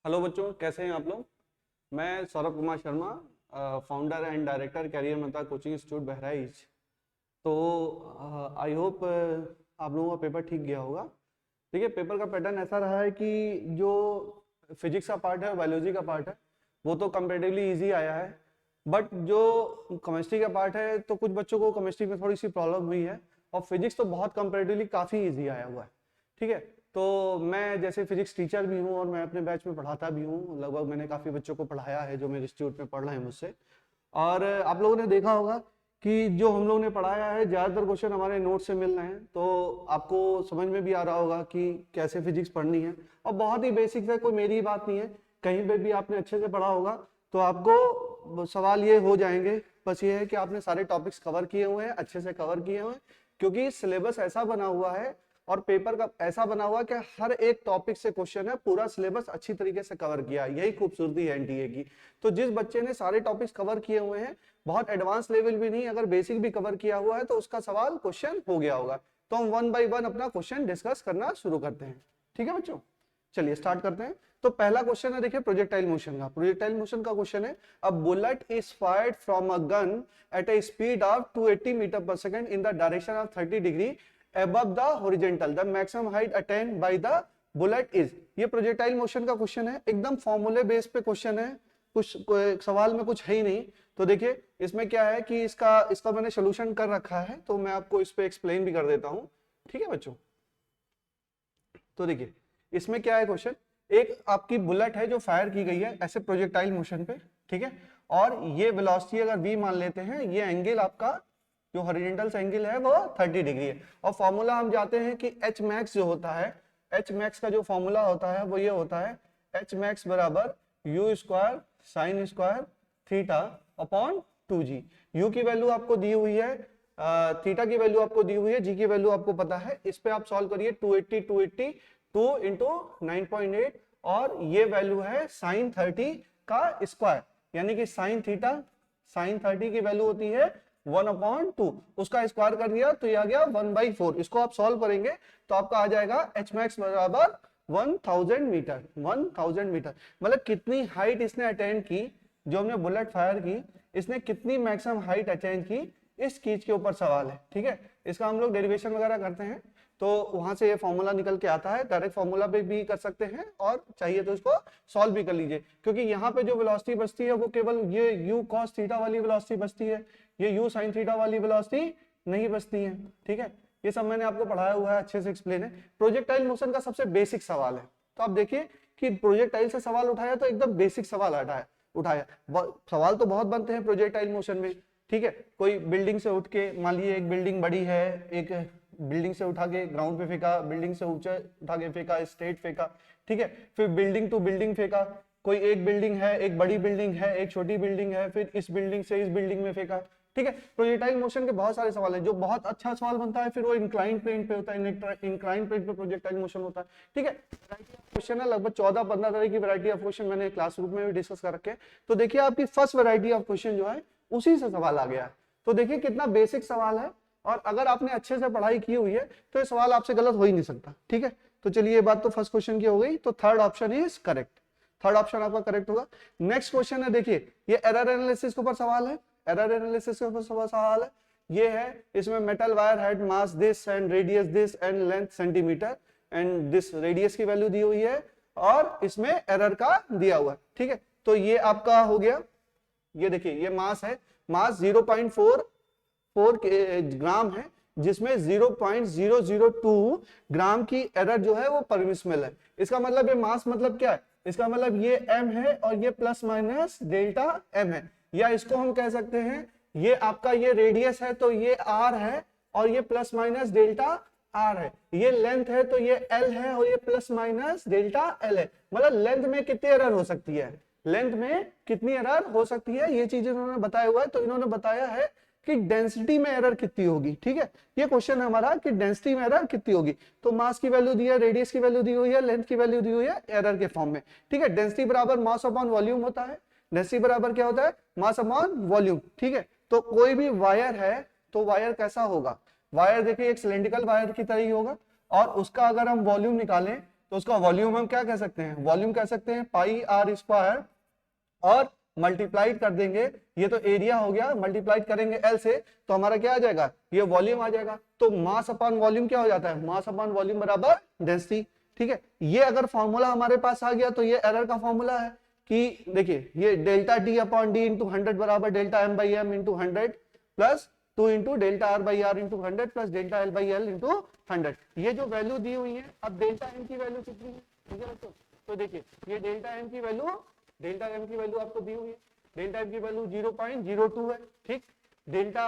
Hello बच्चों, कैसे हैं आप लोग। मैं Saurabh Kumar Sharma, founder and director career Mantra coaching institute Bahraich. तो आई होप आप लोगों का पेपर ठीक गया होगा। देखिए, पेपर का पैटर्न ऐसा रहा है कि जो फिजिक्स का पार्ट है, बायोलॉजी का पार्ट है, वो तो कंपेरेटिवली इजी आया है। बट जो केमिस्ट्री का पार्ट है, तो कुछ बच्चों को केमिस्ट्री में थोड़ी सी प्रॉब्लम हुई है। और फिजिक्स तो बहुत कंपेरेटिवली काफ़ी इजी आया हुआ है। ठीक है, तो मैं जैसे फिजिक्स टीचर भी हूँ और मैं अपने बैच में पढ़ाता भी हूँ। लगभग मैंने काफ़ी बच्चों को पढ़ाया है जो मेरे इंस्टीट्यूट में पढ़ रहे हैं मुझसे। और आप लोगों ने देखा होगा कि जो हम लोग ने पढ़ाया है, ज़्यादातर क्वेश्चन हमारे नोट से मिल रहे हैं। तो आपको समझ में भी आ रहा होगा कि कैसे फिजिक्स पढ़नी है। और बहुत ही बेसिक है, कोई मेरी ही बात नहीं है, कहीं पे भी आपने अच्छे से पढ़ा होगा तो आपको सवाल ये हो जाएंगे। बस ये है कि आपने सारे टॉपिक्स कवर किए हुए हैं, अच्छे से कवर किए हुए हैं, क्योंकि सिलेबस ऐसा बना हुआ है और पेपर का ऐसा बना हुआ कि हर एक टॉपिक से क्वेश्चन है। पूरा सिलेबस अच्छी तरीके से कवर किया, यही खूबसूरती है एनटीए की। तो जिस बच्चे ने सारे टॉपिक्स कवर किए हुए हैं, बहुत एडवांस लेवल भी नहीं, अगर बेसिक भी कवर किया हुआ है तो उसका सवाल क्वेश्चन हो गया होगा। तो हम वन बाय वन अपना क्वेश्चन डिस्कस करना शुरू करते हैं। ठीक है बच्चों, चलिए स्टार्ट करते हैं। तो पहला क्वेश्चन है, देखिए, प्रोजेक्टाइल मोशन का। प्रोजेक्टाइल मोशन का क्वेश्चन है, a bullet is fired from a gun at a speed of 280 metre per second in the direction of 30 degree above the horizontal, the maximum height attained by the bullet is। ये projectile motion का question है, एकदम फॉर्मूले base पे question है, कुछ सवाल में कुछ है ही नहीं। तो देखिए इसमें क्या है कि इसका मैंने सोल्यूशन कर रखा है, तो मैं आपको इस पे एक्सप्लेन भी कर देता हूं। ठीक है बच्चों, तो देखिए इसमें क्या है क्वेश्चन, एक आपकी बुलेट है जो फायर की गई है ऐसे प्रोजेक्टाइल मोशन पे। ठीक है, और ये वेलोसिटी अगर v मान लेते हैं, ये एंगल आपका जो हॉरिजॉन्टल एंगल है वो 30 डिग्री है। और फॉर्मूला हम जाते हैं कि एच मैक्स जो होता है, एच मैक्स का जो फॉर्मूला होता है वो ये होता है, एच मैक्स बराबर you square sine square theta upon 2g। You की वैल्यू आपको दी हुई है, थीटा की वैल्यू आपको दी हुई है, जी की वैल्यू आपको पता है। इस पे आप सॉल्व करिए, 280 2 इंटू 9.8, और ये वैल्यू है साइन 30 का स्क्वायर, यानी कि साइन थीटा, साइन 30 की वैल्यू होती है 1/2, उसका स्क्वायर कर दिया तो ये आ गया 1/4। इसको आप सॉल्व करेंगे तो आपका आ जाएगा एच मैक्स बराबर 1000 मीटर। 1000 मीटर मतलब कितनी हाइट इसने अटेंड की, जो हमने बुलेट फायर की, इसने कितनी मैक्सिमम हाइट अटेंड की, इस चीज के ऊपर सवाल है। ठीक है, इसका हम लोग डेरिवेशन वगैरह करते हैं, तो वहां से ये फॉर्मूला निकल के आता है। डायरेक्ट फॉर्मूला पे भी कर सकते हैं और चाहिए तो इसको सॉल्व भी कर लीजिए, क्योंकि यहाँ पे जो वेलोसिटी बचती है वो केवल ये u cos थीटा वाली वेलोसिटी बचती है, ये u sin थीटा वाली वेलोसिटी नहीं बचती है। ठीक है, ये सब मैंने आपको पढ़ाया हुआ है, अच्छे से एक्सप्लेन है। प्रोजेक्टाइल मोशन का सबसे बेसिक सवाल है, तो आप देखिए कि प्रोजेक्टाइल से सवाल उठाया तो एकदम बेसिक सवाल उठाया। सवाल तो बहुत बनते हैं प्रोजेक्टाइल मोशन में। ठीक है, कोई बिल्डिंग से उठ के, मान लीजिए एक बिल्डिंग बड़ी है, एक बिल्डिंग से उठा के ग्राउंड पे फेंका, बिल्डिंग से ऊंचा उठा के फेंका, स्ट्रेट फेंका। ठीक है, फिर बिल्डिंग टू बिल्डिंग फेंका, कोई एक बिल्डिंग है, एक बड़ी बिल्डिंग है, एक छोटी बिल्डिंग है, फिर इस बिल्डिंग से इस बिल्डिंग में फेंका। ठीक है, प्रोजेक्टाइल मोशन के बहुत सारे सवाल हैं। जो बहुत अच्छा सवाल बनता है फिर वो इंक्लाइन प्लेन पे होता है, इंक्लाइन प्लेन पे प्रोजेक्टाइल मोशन होता है। ठीक है, वैरायटी ऑफ क्वेश्चन है, लगभग 14-15 तरह की वैरायटी ऑफ क्वेश्चन मैंने क्लासरूम में भी डिस्कस कर रखे हैं। तो देखिए आपकी फर्स्ट वैरायटी ऑफ क्वेश्चन जो है उसी से सवाल आ गया है। तो देखिए कितना बेसिक सवाल है, और अगर आपने अच्छे से पढ़ाई की हुई है तो ये सवाल आपसे गलत हो ही नहीं सकता। ठीक है, तो चलिए ये बात तो फर्स्ट क्वेश्चन की हो गई, तो third option is correct. Third option आपका करेक्ट होगा। नेक्स्ट क्वेश्चन है, देखिए ये एरर एनालिसिस के ऊपर सवाल है। एरर एनालिसिस के ऊपर सवाल है, ये है, इसमें metal wire had mass this and radius this and length centimetre and this, radius की वैल्यू दी हुई है और इसमें एरर का दिया हुआ है। ठीक है, तो ये आपका हो गया। ये देखिए ये मास है, मास 0.44 ग्राम है, जिसमें 0.002 ग्राम की एरर जो है वो परमिसिबल है। इसका मतलब ये मास मतलब क्या है, इसका मतलब ये m है और ये प्लस माइनस डेल्टा m है, या इसको हम कह सकते हैं ये आपका ये रेडियस है तो ये r है और ये प्लस माइनस डेल्टा r है, ये लेंथ है तो ये l है और ये प्लस माइनस डेल्टा l है। मतलब लेंथ में कितनी एरर हो सकती है, लेंथ में कितनी एरर हो सकती है, ये चीज इन्होंने बताया हुआ है। तो इन्होंने बताया है कि डेंसिटी में एरर कितनी होगी। ठीक है, ये क्वेश्चन है हमारा कि डेंसिटी में एरर कितनी होगी। तो मास की वैल्यू दी है, रेडियस की वैल्यू दी हुई है, लेंथ की वैल्यू दी हुई है एरर के फॉर्म में। ठीक है, डेंसिटी बराबर मास अपॉन वॉल्यूम होता है। डेंसिटी बराबर क्या होता है, मास अपॉन वॉल्यूम। ठीक है, तो कोई भी वायर है तो वायर कैसा होगा, वायर देखिए एक सिलेंड्रिकल वायर की तरह ही होगा, और उसका अगर हम वॉल्यूम निकालें तो उसका वॉल्यूम हम क्या कह सकते हैं, वॉल्यूम कह सकते हैं पाई आर स्क्वायर, और मल्टीप्लाइड कर देंगे, ये तो एरिया हो गया, मल्टीप्लाइड करेंगे एल से, तो हमारा क्या आ जाएगा, ये वॉल्यूम आ जाएगा। तो मास अपॉन वॉल्यूम क्या हो जाता है, मास अपॉन वॉल्यूम बराबर डेंसिटी। ठीक है, ये अगर फॉर्मूला हमारे पास आ गया तो ये एरर का फॉर्मूला है कि देखिए ये delta D upon D into 100 बराबर delta M by M into 100 plus 2 into delta R by R into 100 plus delta L by L into 100। ये जो वैल्यू दी हुई है, अब डेल्टा एम की वैल्यू कितनी है, ठीक है बच्चों, तो देखिए ये डेल्टा एम की वैल्यू आपको दी हुई है, डेल्टा एम की वैल्यू 0.02 है, ठीक। डेल्टा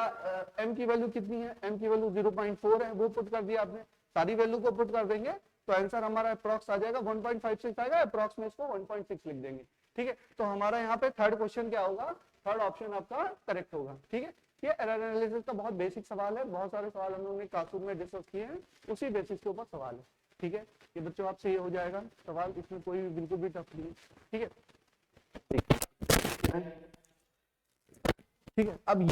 एम की वैल्यू कितनी है, एम की वैल्यू 0.4 है, वो पुट कर दिया आपने, सारी वैल्यू को पुट कर देंगे तो आंसर हमारा अप्रॉक्स आ जाएगा 1.56 आएगा, अप्रॉक्स में इसको 1.6 लिख देंगे। ठीक है, तो हमारा यहाँ पे थर्ड क्वेश्चन क्या होगा, थर्ड ऑप्शन आपका करेक्ट होगा। ठीक है, ये एरर एनालिसिस का बहुत बेसिक सवाल है, बहुत सारे सवाल हम लोगों ने क्लासरूम में डिस्कस किए हैं, उसी बेसिस के ऊपर सवाल है। ठीक है, ये बच्चों आपसे ये हो जाएगा सवाल, इसमें कोई बिल्कुल भी टफ नहीं है। ठीक है, ठीक है, अब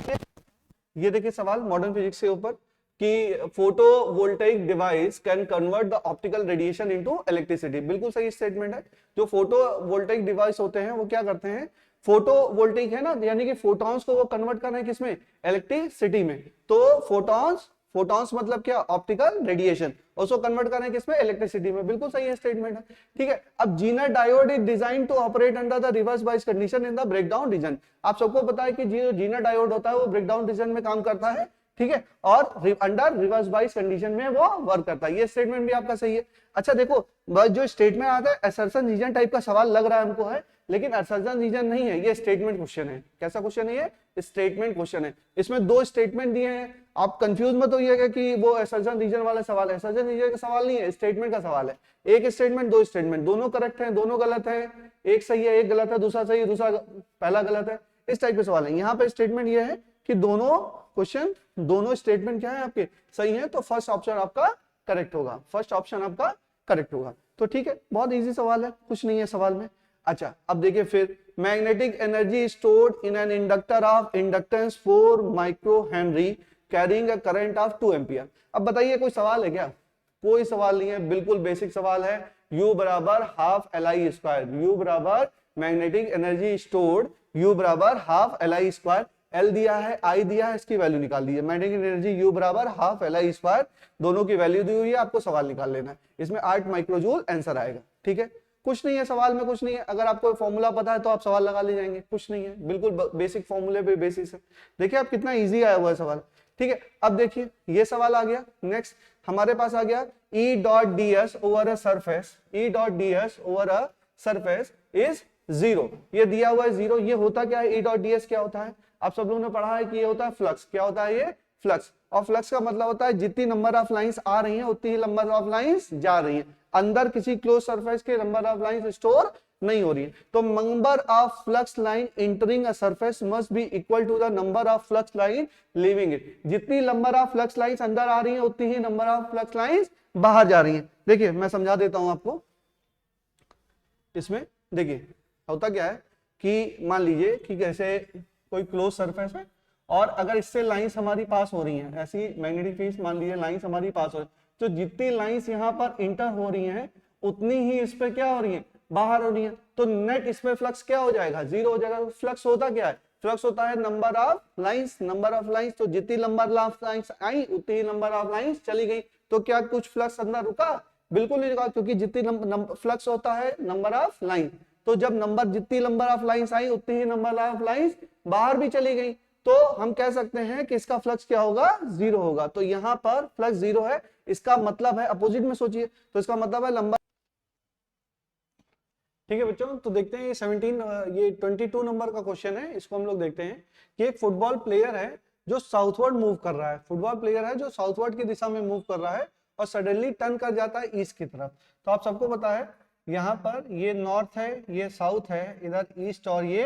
ये देखिए सवाल मॉडर्न फिजिक्स के ऊपर कि photovoltaic device can convert the optical radiation into electricity. बिल्कुल सही स्टेटमेंट है। जो फोटोवोल्टेइक डिवाइस होते हैं वो क्या करते हैं, फोटोवोल्टेइक है ना, यानी कि फोटॉन्स को वो कन्वर्ट कर रहे हैं किसमें, इलेक्ट्रिसिटी में। तो फोटॉन्स मतलब क्या, ऑप्टिकल रेडिएशन, उसको कन्वर्ट कर रहे हैं किसमें, इलेक्ट्रिसिटी में। बिल्कुल सही है स्टेटमेंट है। ठीक है, अब Zener diode is design to operate under the reverse bias condition in the breakdown region. आप सबको पता है कि जो जीनर डायोड होता है वो ब्रेकडाउन रीजन में काम करता है। ठीक है, और अंडर रिवर्स बायस कंडीशन में वो वर्क करता है। ये स्टेटमेंट भी आपका सही है। अच्छा देखो, जो स्टेटमेंट आता है असर्शन रीजन टाइप का सवाल लग रहा है हमको है, लेकिन असर्शन रीजन नहीं है, ये स्टेटमेंट क्वेश्चन है। कैसा क्वेश्चन है ये, स्टेटमेंट क्वेश्चन है। इसमें दो स्टेटमेंट दिए हैं, आप कंफ्यूज मत होइएगा कि वो असर्शन रीजन वाला सवाल है। असर्शन रीजन का सवाल नहीं है, स्टेटमेंट का सवाल है। एक स्टेटमेंट दो स्टेटमेंट, दोनों करेक्ट है, दोनों गलत है, एक सही है एक गलत है, दूसरा सही है दूसरा पहला गलत है, इस टाइप के सवाल है। यहाँ पे स्टेटमेंट ये है कि दोनों क्वेश्चन, दोनों स्टेटमेंट क्या है आपके सही है, तो फर्स्ट ऑप्शन आपका करेक्ट होगा, फर्स्ट ऑप्शन आपका करेक्ट होगा। तो ठीक है, बहुत इजी सवाल है, कुछ नहीं है सवाल में। अच्छा अब देखिए फिर, magnetic energy stored in an inductor of inductance 4 micro Henry carrying a current of 2 ampere. अब बताइए कोई सवाल है क्या, कोई सवाल नहीं है, बिल्कुल बेसिक सवाल है। U बराबर हाफ LI स्क्वायर, U बराबर मैग्नेटिक एनर्जी स्टोर्ड, U बराबर हाफ LI स्क्वायर, L दिया है I दिया है, इसकी वैल्यू निकाल दीजिए। मैग्नेटिक एनर्जी U बराबर हाफ LI स्क्वायर, दोनों की वैल्यू दी हुई है, आपको सवाल निकाल लेना है। इसमें 8 माइक्रोजूल आंसर आएगा। ठीक है, कुछ नहीं है सवाल में, कुछ नहीं है। अगर आपको फॉर्मूला पता है तो आप सवाल लगा ले जाएंगे, कुछ नहीं है, बिल्कुल बेसिक फॉर्मूले पे बेसिस है। देखिए आप कितना इजी आया हुआ है सवाल। ठीक है, अब देखिए ये सवाल आ गया। नेक्स्ट हमारे पास आ गया E dot ds over a surface, E dot ds over a surface is 0। ये दिया हुआ है 0। ये होता क्या है, E डॉट ds क्या होता है, आप सब लोगों ने पढ़ा है कि ये होता है फ्लक्स। क्या होता है ये, फ्लक्स। और फ्लक्स का मतलब होता है जितनी नंबर ऑफ लाइंस आ रही हैं उतनी ही नंबर ऑफ लाइंस जा रही हैं, अंदर किसी क्लोज सरफेस के नंबर ऑफ लाइंस स्टोर नहीं हो रही है। तो number of flux line entering a surface must be equal to the number of flux line leaving it. जितनी नंबर ऑफ फ्लक्स लाइंस अंदर आ रही हैं उतनी ही नंबर ऑफ फ्लक्स लाइंस बाहर जा रही हैं। देखिए मैं समझा देता हूं आपको। इसमें देखिए होता क्या है कि मान लीजिए कि जैसे कोई क्लोज सरफेस है और अगर इससे लाइंस हमारी पास हो रही हैं, ऐसी मैग्नेटिक फील्ड मान लीजिए लाइंस हमारी पास हो रही है, तो जितनी लाइंस यहाँ पर इंटर हो रही हैं उतनी ही इस पे क्या हो रही है, बाहर हो रही है। तो नेट इसमें फ्लक्स क्या हो जाएगा, 0 हो जाएगा। फ्लक्स होता क्या है, फ्लक्स होता है number of lines, number of lines. तो जितनी नंबर ऑफ लाइंस आई उतनी ही नंबर ऑफ लाइंस चली गई। तो क्या कुछ फ्लक्स अंदर रुका, बिल्कुल नहीं रुका, क्योंकि जितनी फ्लक्स होता है नंबर ऑफ लाइन। तो जब जितनी नंबर ऑफ लाइंस आई उतनी ही नंबर ऑफ लाइंस बाहर भी चली गई, तो हम कह सकते हैं कि इसका फ्लक्स क्या होगा, 0 होगा। तो यहां पर फ्लक्स 0 है, इसका मतलब है अपोजिट में सोचिए, तो इसका मतलब है लंबा। ठीक है बच्चों, तो देखते हैं ये 22 नंबर का क्वेश्चन है। इसको हम लोग देखते हैं कि एक फुटबॉल प्लेयर है जो साउथवर्ड मूव कर रहा है, फुटबॉल प्लेयर है जो साउथवर्ड की दिशा में मूव कर रहा है और सडनली टर्न कर जाता है ईस्ट की तरफ। तो आप सबको पता है यहाँ पर ये नॉर्थ है, ये साउथ है, इधर ईस्ट और ये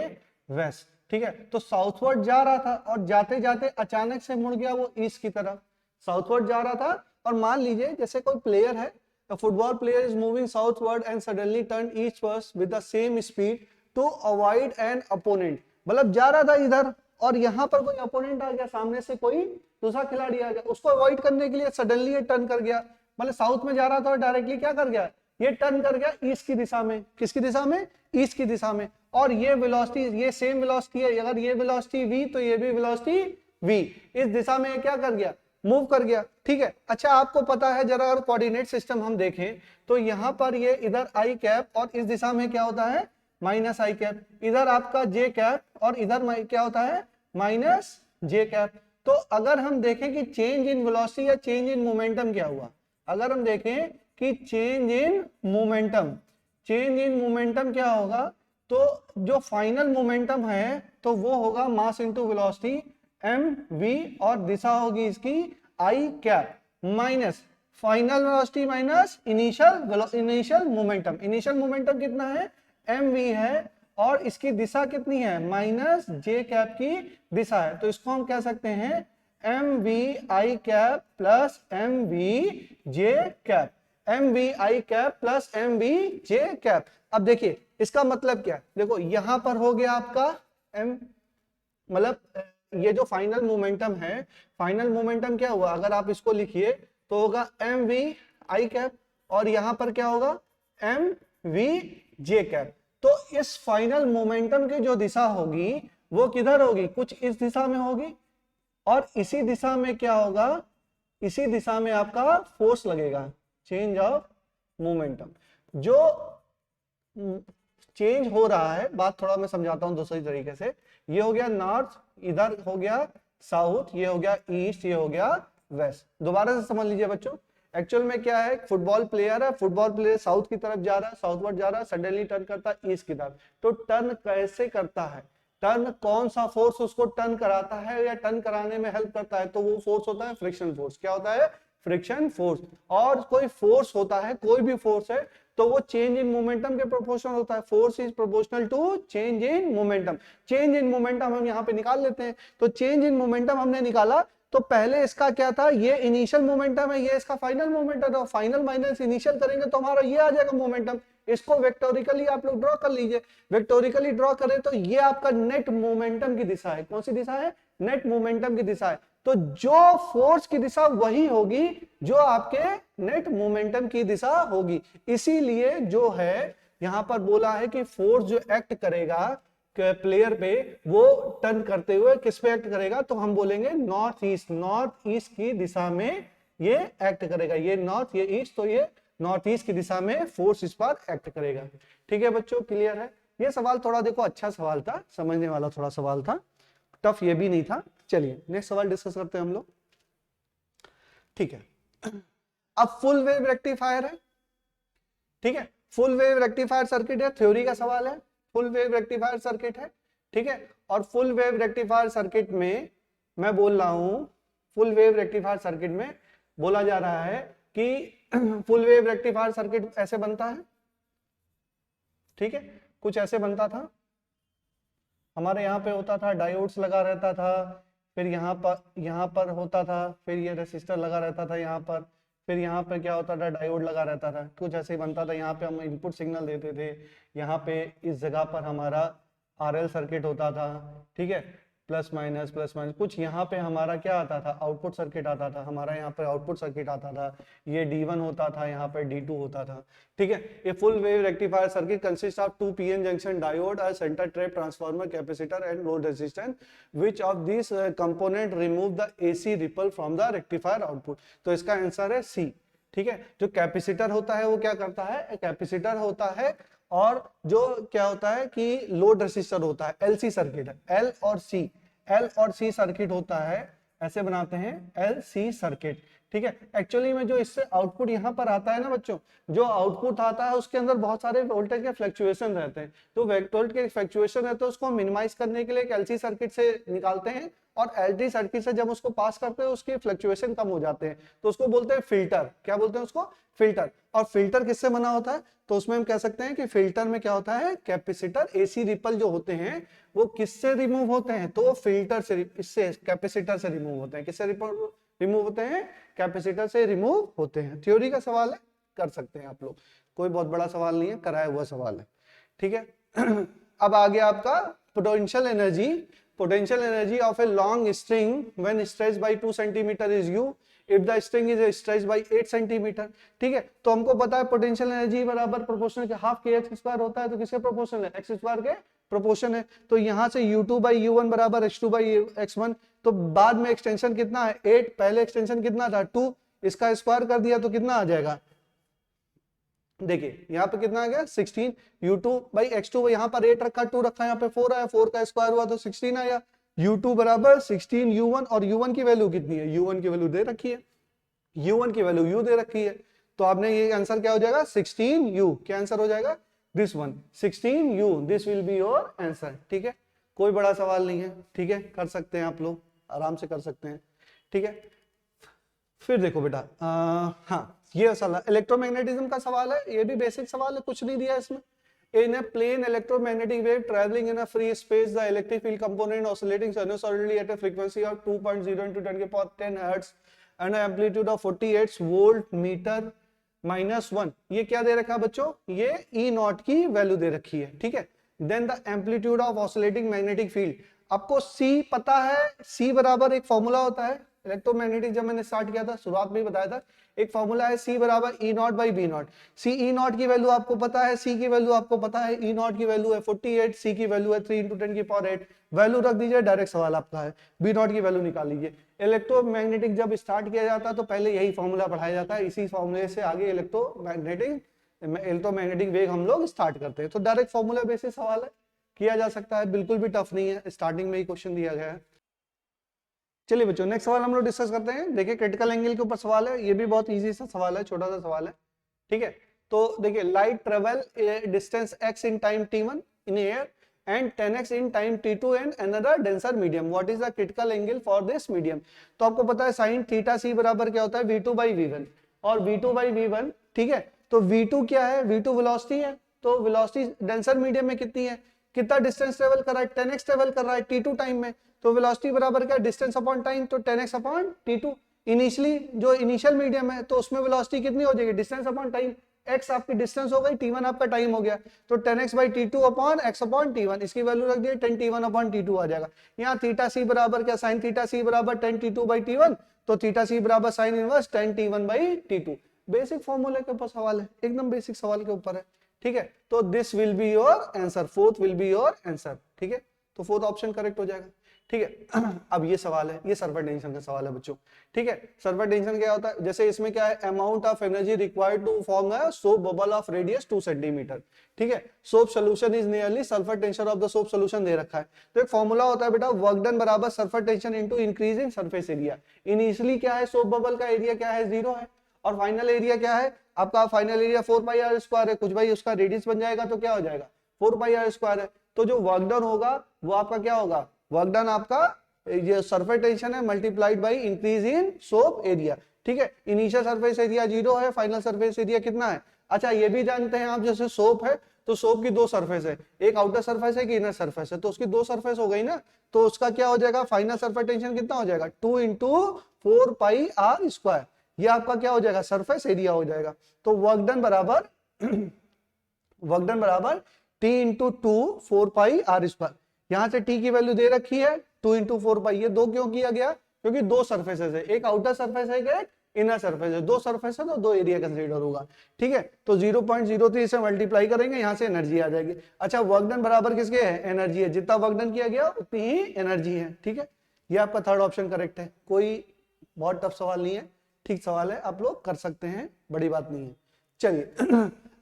वेस्ट। ठीक है, तो साउथवर्ड जा रहा था और जाते जाते अचानक से मुड़ गया वो ईस्ट की तरफ। साउथवर्ड जा रहा था और मान लीजिए जैसे कोई प्लेयर है, a football player is moving southward and suddenly turned eastwards with the same speed to avoid an opponent। मतलब जा रहा था इधर और यहाँ पर कोई अपोनेंट आ गया, सामने से कोई दूसरा खिलाड़ी आ गया, उसको अवॉइड करने के लिए सडनली टर्न कर गया। मतलब साउथ में जा रहा था और डायरेक्टली क्या कर गया, ये टर्न कर गया ईस्ट की दिशा में, किसकी दिशा में, ईस्ट की दिशा में, और ये वेलोसिटी, ये सेम वेलोसिटी है, अगर ये वेलोसिटी v तो ये भी वेलोसिटी v, इस दिशा में क्या कर गया, मूव कर गया, ठीक है। अच्छा आपको पता है जरा अगर कोऑर्डिनेट सिस्टम हम देखें तो यहाँ पर ये इधर आई कैप और इस दिशा में क्या होता है माइनस आई कैप, इधर आपका जे कैप और इधर क्या होता है माइनस जे कैप। तो अगर हम देखें कि चेंज इन वेलोसिटी या चेंज इन मोमेंटम क्या हुआ, अगर हम देखें कि change in momentum, change in momentum क्या होगा, तो जो फाइनल मोमेंटम है तो वो होगा मास इनटू वेलोसिटी mv और दिशा होगी इसकी i cap minus final velocity minus initial momentum. Initial momentum कितना है mv है और इसकी दिशा कितनी है माइनस जे कैप की दिशा है, तो इसको हम कह सकते हैं mv आई कैप प्लस mv जे कैप, mv आई कैप प्लस mv जे कैप। अब देखिए इसका मतलब क्या है, देखो यहां पर हो गया आपका m, मतलब ये जो फाइनल मोमेंटम है, फाइनल मोमेंटम क्या हुआ, अगर आप इसको लिखिए तो होगा mv आई कैप और यहां पर क्या होगा mv जे कैप। तो इस फाइनल मोमेंटम की जो दिशा होगी वो किधर होगी, कुछ इस दिशा में होगी और इसी दिशा में क्या होगा, इसी दिशा में आपका फोर्स लगेगा, चेंज ऑफ मोमेंटम। जो चेंज हो रहा है, बात थोड़ा मैं समझाता हूं दूसरी तरीके से, ये हो गया नॉर्थ, इधर हो गया साउथ, ये हो गया ईस्ट, ये हो गया वेस्ट। दोबारा से समझ लीजिए बच्चों, एक्चुअल में क्या है, फुटबॉल प्लेयर है, फुटबॉल प्लेयर साउथ की तरफ जा रहा है, साउथवर्ड जा रहा है, सडनली टर्न करता है ईस्ट की तरफ। तो टर्न कैसे करता है, टर्न कौन सा फोर्स उसको टर्न कराता है या टर्न कराने में हेल्प करता है, तो वो फोर्स होता है फ्रिक्शन फोर्स। क्या होता है, फ्रिक्शन फोर्स। और कोई फोर्स होता है, कोई भी फोर्स है तो वो चेंज इन मोमेंटम के प्रोपोर्शनल होता है, force is proportional to change in momentum. Change in momentum हम यहाँ पे निकाल लेते हैं, तो चेंज इन मोमेंटम हमने निकाला तो पहले इसका क्या था, ये इनिशियल मोमेंटम है, ये इसका फाइनल मोमेंटम है, फाइनल माइनस इनिशियल करेंगे तो हमारा ये आ जाएगा मोमेंटम। इसको वेक्टोरिकली आप लोग ड्रॉ कर लीजिए, वेक्टोरिकली ड्रॉ करें तो ये आपका नेट मोमेंटम की दिशा है। कौन सी दिशा है, नेट मोमेंटम की दिशा है। तो जो फोर्स की दिशा वही होगी जो आपके नेट मोमेंटम की दिशा होगी। इसीलिए जो है यहां पर बोला है कि फोर्स जो एक्ट करेगा प्लेयर पे, वो टर्न करते हुए किस पे एक्ट करेगा, तो हम बोलेंगे नॉर्थ ईस्ट की दिशा में ये एक्ट करेगा। ये नॉर्थ, ये ईस्ट, तो ये नॉर्थ ईस्ट की दिशा में फोर्स इस पर एक्ट करेगा। ठीक है बच्चों, क्लियर है। ये सवाल थोड़ा देखो अच्छा सवाल था, समझने वाला थोड़ा सवाल था, टफ ये भी नहीं था। चलिए नेक्स्ट सवाल डिस्कस करते हैं हम लोग। ठीक है, अब फुल वेव रेक्टिफायर है, ठीक है, फुल वेव रेक्टिफायर सर्किट है, थ्योरी का सवाल है, फुल वेव रेक्टिफायर सर्किट है, ठीक है। और फुल वेव रेक्टिफायर सर्किट में मैं बोल रहा हूं, फुल वेव रेक्टिफायर सर्किट में बोला जा रहा है कि फुल वेव रेक्टिफायर सर्किट ऐसे बनता है, ठीक है, कुछ ऐसे बनता था। हमारे यहाँ पे होता था, डायोड्स लगा रहता था, फिर यहाँ पर होता था, फिर ये रेसिस्टर लगा रहता था यहाँ पर, फिर यहाँ पे क्या होता था, डायोड लगा रहता था, कुछ ऐसे ही बनता था। यहाँ पे हम इनपुट सिग्नल देते थे, यहाँ पे इस जगह पर हमारा आरएल सर्किट होता था, ठीक है, प्लस माइनस कुछ। यहाँ पे हमारा क्या आता था, आउटपुट सर्किट आता था, हमारा यहाँ पे आउटपुट सर्किट आता था, ये D1 होता था, यहाँ पे D2 होता था, ठीक है। ये full wave rectifier circuit consist of 2 PN junction diode, a centre trap transformer, capacitor and load resistance, which of this component remove the AC ripple from the rectifier output. तो इसका आंसर है सी, ठीक है। जो कैपेसिटर होता है वो क्या करता है, कैपेसिटर होता है, और जो क्या होता है कि लोड रेसिस्टर होता है, LC सर्किट है, L और C सर्किट होता है, ऐसे बनाते हैं LC सर्किट, ठीक है। एक्चुअली में जो इससे आउटपुट यहाँ पर आता है ना बच्चों, जो आउटपुट आता है उसके अंदर बहुत सारे वोल्टेज के फ्लक्चुएशन रहते हैं, तो वोल्टेज के फ्लक्चुएशन रहते हैं उसको मिनिमाइज करने के लिए एक LC सर्किट से निकालते हैं, और LT सर्किट से जब उसको पास करते हैं उसके फ्लक्चुएशन कम हो जाते हैं, तो उसको बोलते हैं फिल्टर। क्या बोलते हैं उसको, फिल्टर। और फिल्टर किससे बना होता है, तो उसमें हम कह सकते हैं कि फिल्टर में क्या होता है, कैपेसिटर, AC रिपल जो होते हैं वो किससे रिमूव होते हैं, तो फिल्टर से, इससे कैपेसिटर से रिमूव होते हैं। किससे रिमूव होते हैं, कैपेसिटर से रिमूव होते हैं। थ्योरी का सवाल है, कर सकते हैं आप लोग, कोई बहुत बड़ा सवाल नहीं है, कराया हुआ सवाल है, ठीक है। अब आ गया आपका potential energy. Potential energy of a long string when stretched by 2 centimeter is U. If the string is stretched by 8 centimetre. ठीक है, तो हमको पता है पोटेंशियल एनर्जी बराबर प्रोपोर्शनल के हाफ के एक्स स्क्वायर होता है, तो किसके प्रोपोर्शनल है, एक्स स्क्वायर के प्रोपोर्शन है। तो यहाँ से u2 बाई u1 बराबर h2 बाई x1, तो बाद में एक्सटेंशन कितना है 8, पहले एक्सटेंशन कितना था 2, इसका स्क्वायर कर दिया तो कितना आ जाएगा, देखिए यहाँ पे कितना आ गया 16, u2 बाई x2, यहाँ पर 8 रखा 2 रखा, यहाँ पे 4 आया, 4 का स्क्वायर हुआ तो 16 आया, u2 बराबर 16 u1, और u1 की वैल्यू कितनी है, u1 की वैल्यू दे रखी है, u1 की वैल्यू u दे रखी है, तो आपने ये आंसर क्या हो जाएगा 16u, क्या आंसर हो जाएगा this one 16u, this will be your answer. ठीक है, कोई बड़ा सवाल नहीं है, ठीक है, कर सकते हैं आप लोग, आराम से कर सकते हैं। ठीक है, फिर देखो बेटा, हाँ ये सवाल इलेक्ट्रोमैग्नेटिज्म का सवाल है, ये भी बेसिक सवाल है, कुछ नहीं दिया इसमें। In a plane electromagnetic wave traveling in a free space, the electric field component oscillating sinusoidally at a frequency of 2.0 into 10 to the power 10 hertz and an amplitude of 48 volt meter minus 1, ये क्या दे रखा है बच्चों, ये E naught की value दे रखी है। ठीक है, then the amplitude of oscillating magnetic field, आपको C पता है, C बराबर एक फॉर्मूला होता है इलेक्ट्रोमैग्नेटिक, जब मैंने स्टार्ट किया था शुरुआत में ही बताया था, एक फॉर्मूला है C बराबर E naught by B naught. C E naught की वैल्यू आपको पता है, C की वैल्यू आपको पता है, E नॉट की वैल्यू है 48, C की वैल्यू है 3 इंटू 10 की पावर 8, वैल्यू रख दीजिए, डायरेक्ट सवाल आपका है, बी नॉट की वैल्यू निकाल लीजिए। इलेक्ट्रोमैग्नेटिक जब स्टार्ट किया जाता है तो पहले यही फॉर्मूला पढ़ाया जाता है, इसी फॉर्मूले से आगे इलेक्ट्रोमैग्नेटिक वेव हम लोग स्टार्ट करते हैं, तो डायरेक्ट फॉर्मूला बेसिस सवाल है, किया जा सकता है, बिल्कुल भी टफ नहीं है, स्टार्टिंग में ही क्वेश्चन दिया गया है। चलिए बच्चों नेक्स्ट सवाल हम लोग डिस्कस करते हैं। देखिए क्रिटिकल एंगल के ऊपर सवाल है, ये भी बहुत इजी सा सवाल है, छोटा सा सवाल है। ठीक है, तो देखिए light travel distance x in time t1 in air and 10x in time t2 and another denser medium, what is the critical angle for this medium. तो आपको पता है साइन थीटा c बराबर क्या होता है v2 बाई v1, और v2 by v1, ठीक है, तो v2 क्या है, v2 वेलोसिटी है, तो वेलोसिटी डेंसर मीडियम में कितनी है, कितना डिस्टेंस ट्रेवल कर रहा है, 10x ट्रेवल कर रहा है t2 टाइम में, तो वेलोसिटी बराबर क्या, डिस्टेंस अपॉन टाइम, तो 10x अपॉन t2। इनिशियली जो इनिशियल मीडियम है तो उसमें वेलोसिटी कितनी हो जाएगी, डिस्टेंस अपॉन टाइम, x आपकी डिस्टेंस हो गई, t1 आपका टाइम हो गया, तो 10x by t2 upon x upon t1, इसकी वैल्यू रख दिए 10 t1 अपॉन t2 आ जाएगा। यहाँ थीटा c बराबर क्या, साइन थीटा c बराबर 10 t2 बाई t1, तो थीटा c बराबर sine inverse 10 t1 by t2। Basic फॉर्मूले के ऊपर सवाल है, एकदम बेसिक सवाल के ऊपर है। ठीक है, तो this will be your answer, fourth will be your answer. ठीक है, तो फोर्थ ऑप्शन करेक्ट हो जाएगा। ठीक है, अब ये सवाल है, ये सर्वर टेंशन का सवाल है बच्चों। ठीक है, सर्वर टेंशन क्या होता है, जैसे इसमें क्या है, amount of energy required to form a soap bubble of radius 2 centimetre. ठीक है, soap solution is nearly surface tension of the soap solution दे रखा है, तो एक फॉर्मूला होता है बेटा, वर्क डन बराबर surface tension into increase in surface area. Initially क्या है, सोप बबल का एरिया क्या है, 0 है, और फाइनल एरिया क्या है आपका, final area 4 pi R square है, कुछ भाई उसका रेडियस बन जाएगा तो क्या हो जाएगा 4 पाई आर स्क्वायर है, तो जो वर्क डन होगा वो आपका क्या होगा, वर्क डन आपका ये सरफेस टेंशन है multiplied by increase in soap area. ठीक है, इनिशियल सरफेस एरिया 0 है, फाइनल सरफेस एरिया कितना है। अच्छा ये भी जानते हैं आप, जैसे सोप है तो सोप की 2 सरफेस है, एक आउटर सरफेस है, एक इनर सरफेस है, तो उसकी 2 सरफेस हो गई ना, तो उसका क्या हो जाएगा, फाइनल सरफेस टेंशन कितना हो जाएगा 2 इंटू 4 पाई आर स्क्वायर, ये आपका क्या हो जाएगा, सरफेस एरिया हो जाएगा। तो वर्क डन बराबर t into 2 4 pi R square, यहाँ से t की वैल्यू दे रखी है 2 इंटू 4 पाई, ये 2 क्यों किया गया, क्योंकि 2 सरफेसेस है, एक आउटर सरफेस है, एक इनर सरफेस है, 2 सरफेस है तो 2 एरिया कंसीडर होगा। ठीक है, तो 0.03 से मल्टीप्लाई करेंगे, यहाँ से एनर्जी आ जाएगी। अच्छा वर्क डन बराबर किसके है, एनर्जी है, जितना वर्क डन किया गया उतनी ही एनर्जी है। ठीक है, ये आपका थर्ड ऑप्शन करेक्ट है, कोई बहुत टफ सवाल नहीं है, ठीक सवाल है, आप लोग कर सकते हैं, बड़ी बात नहीं है। चलिए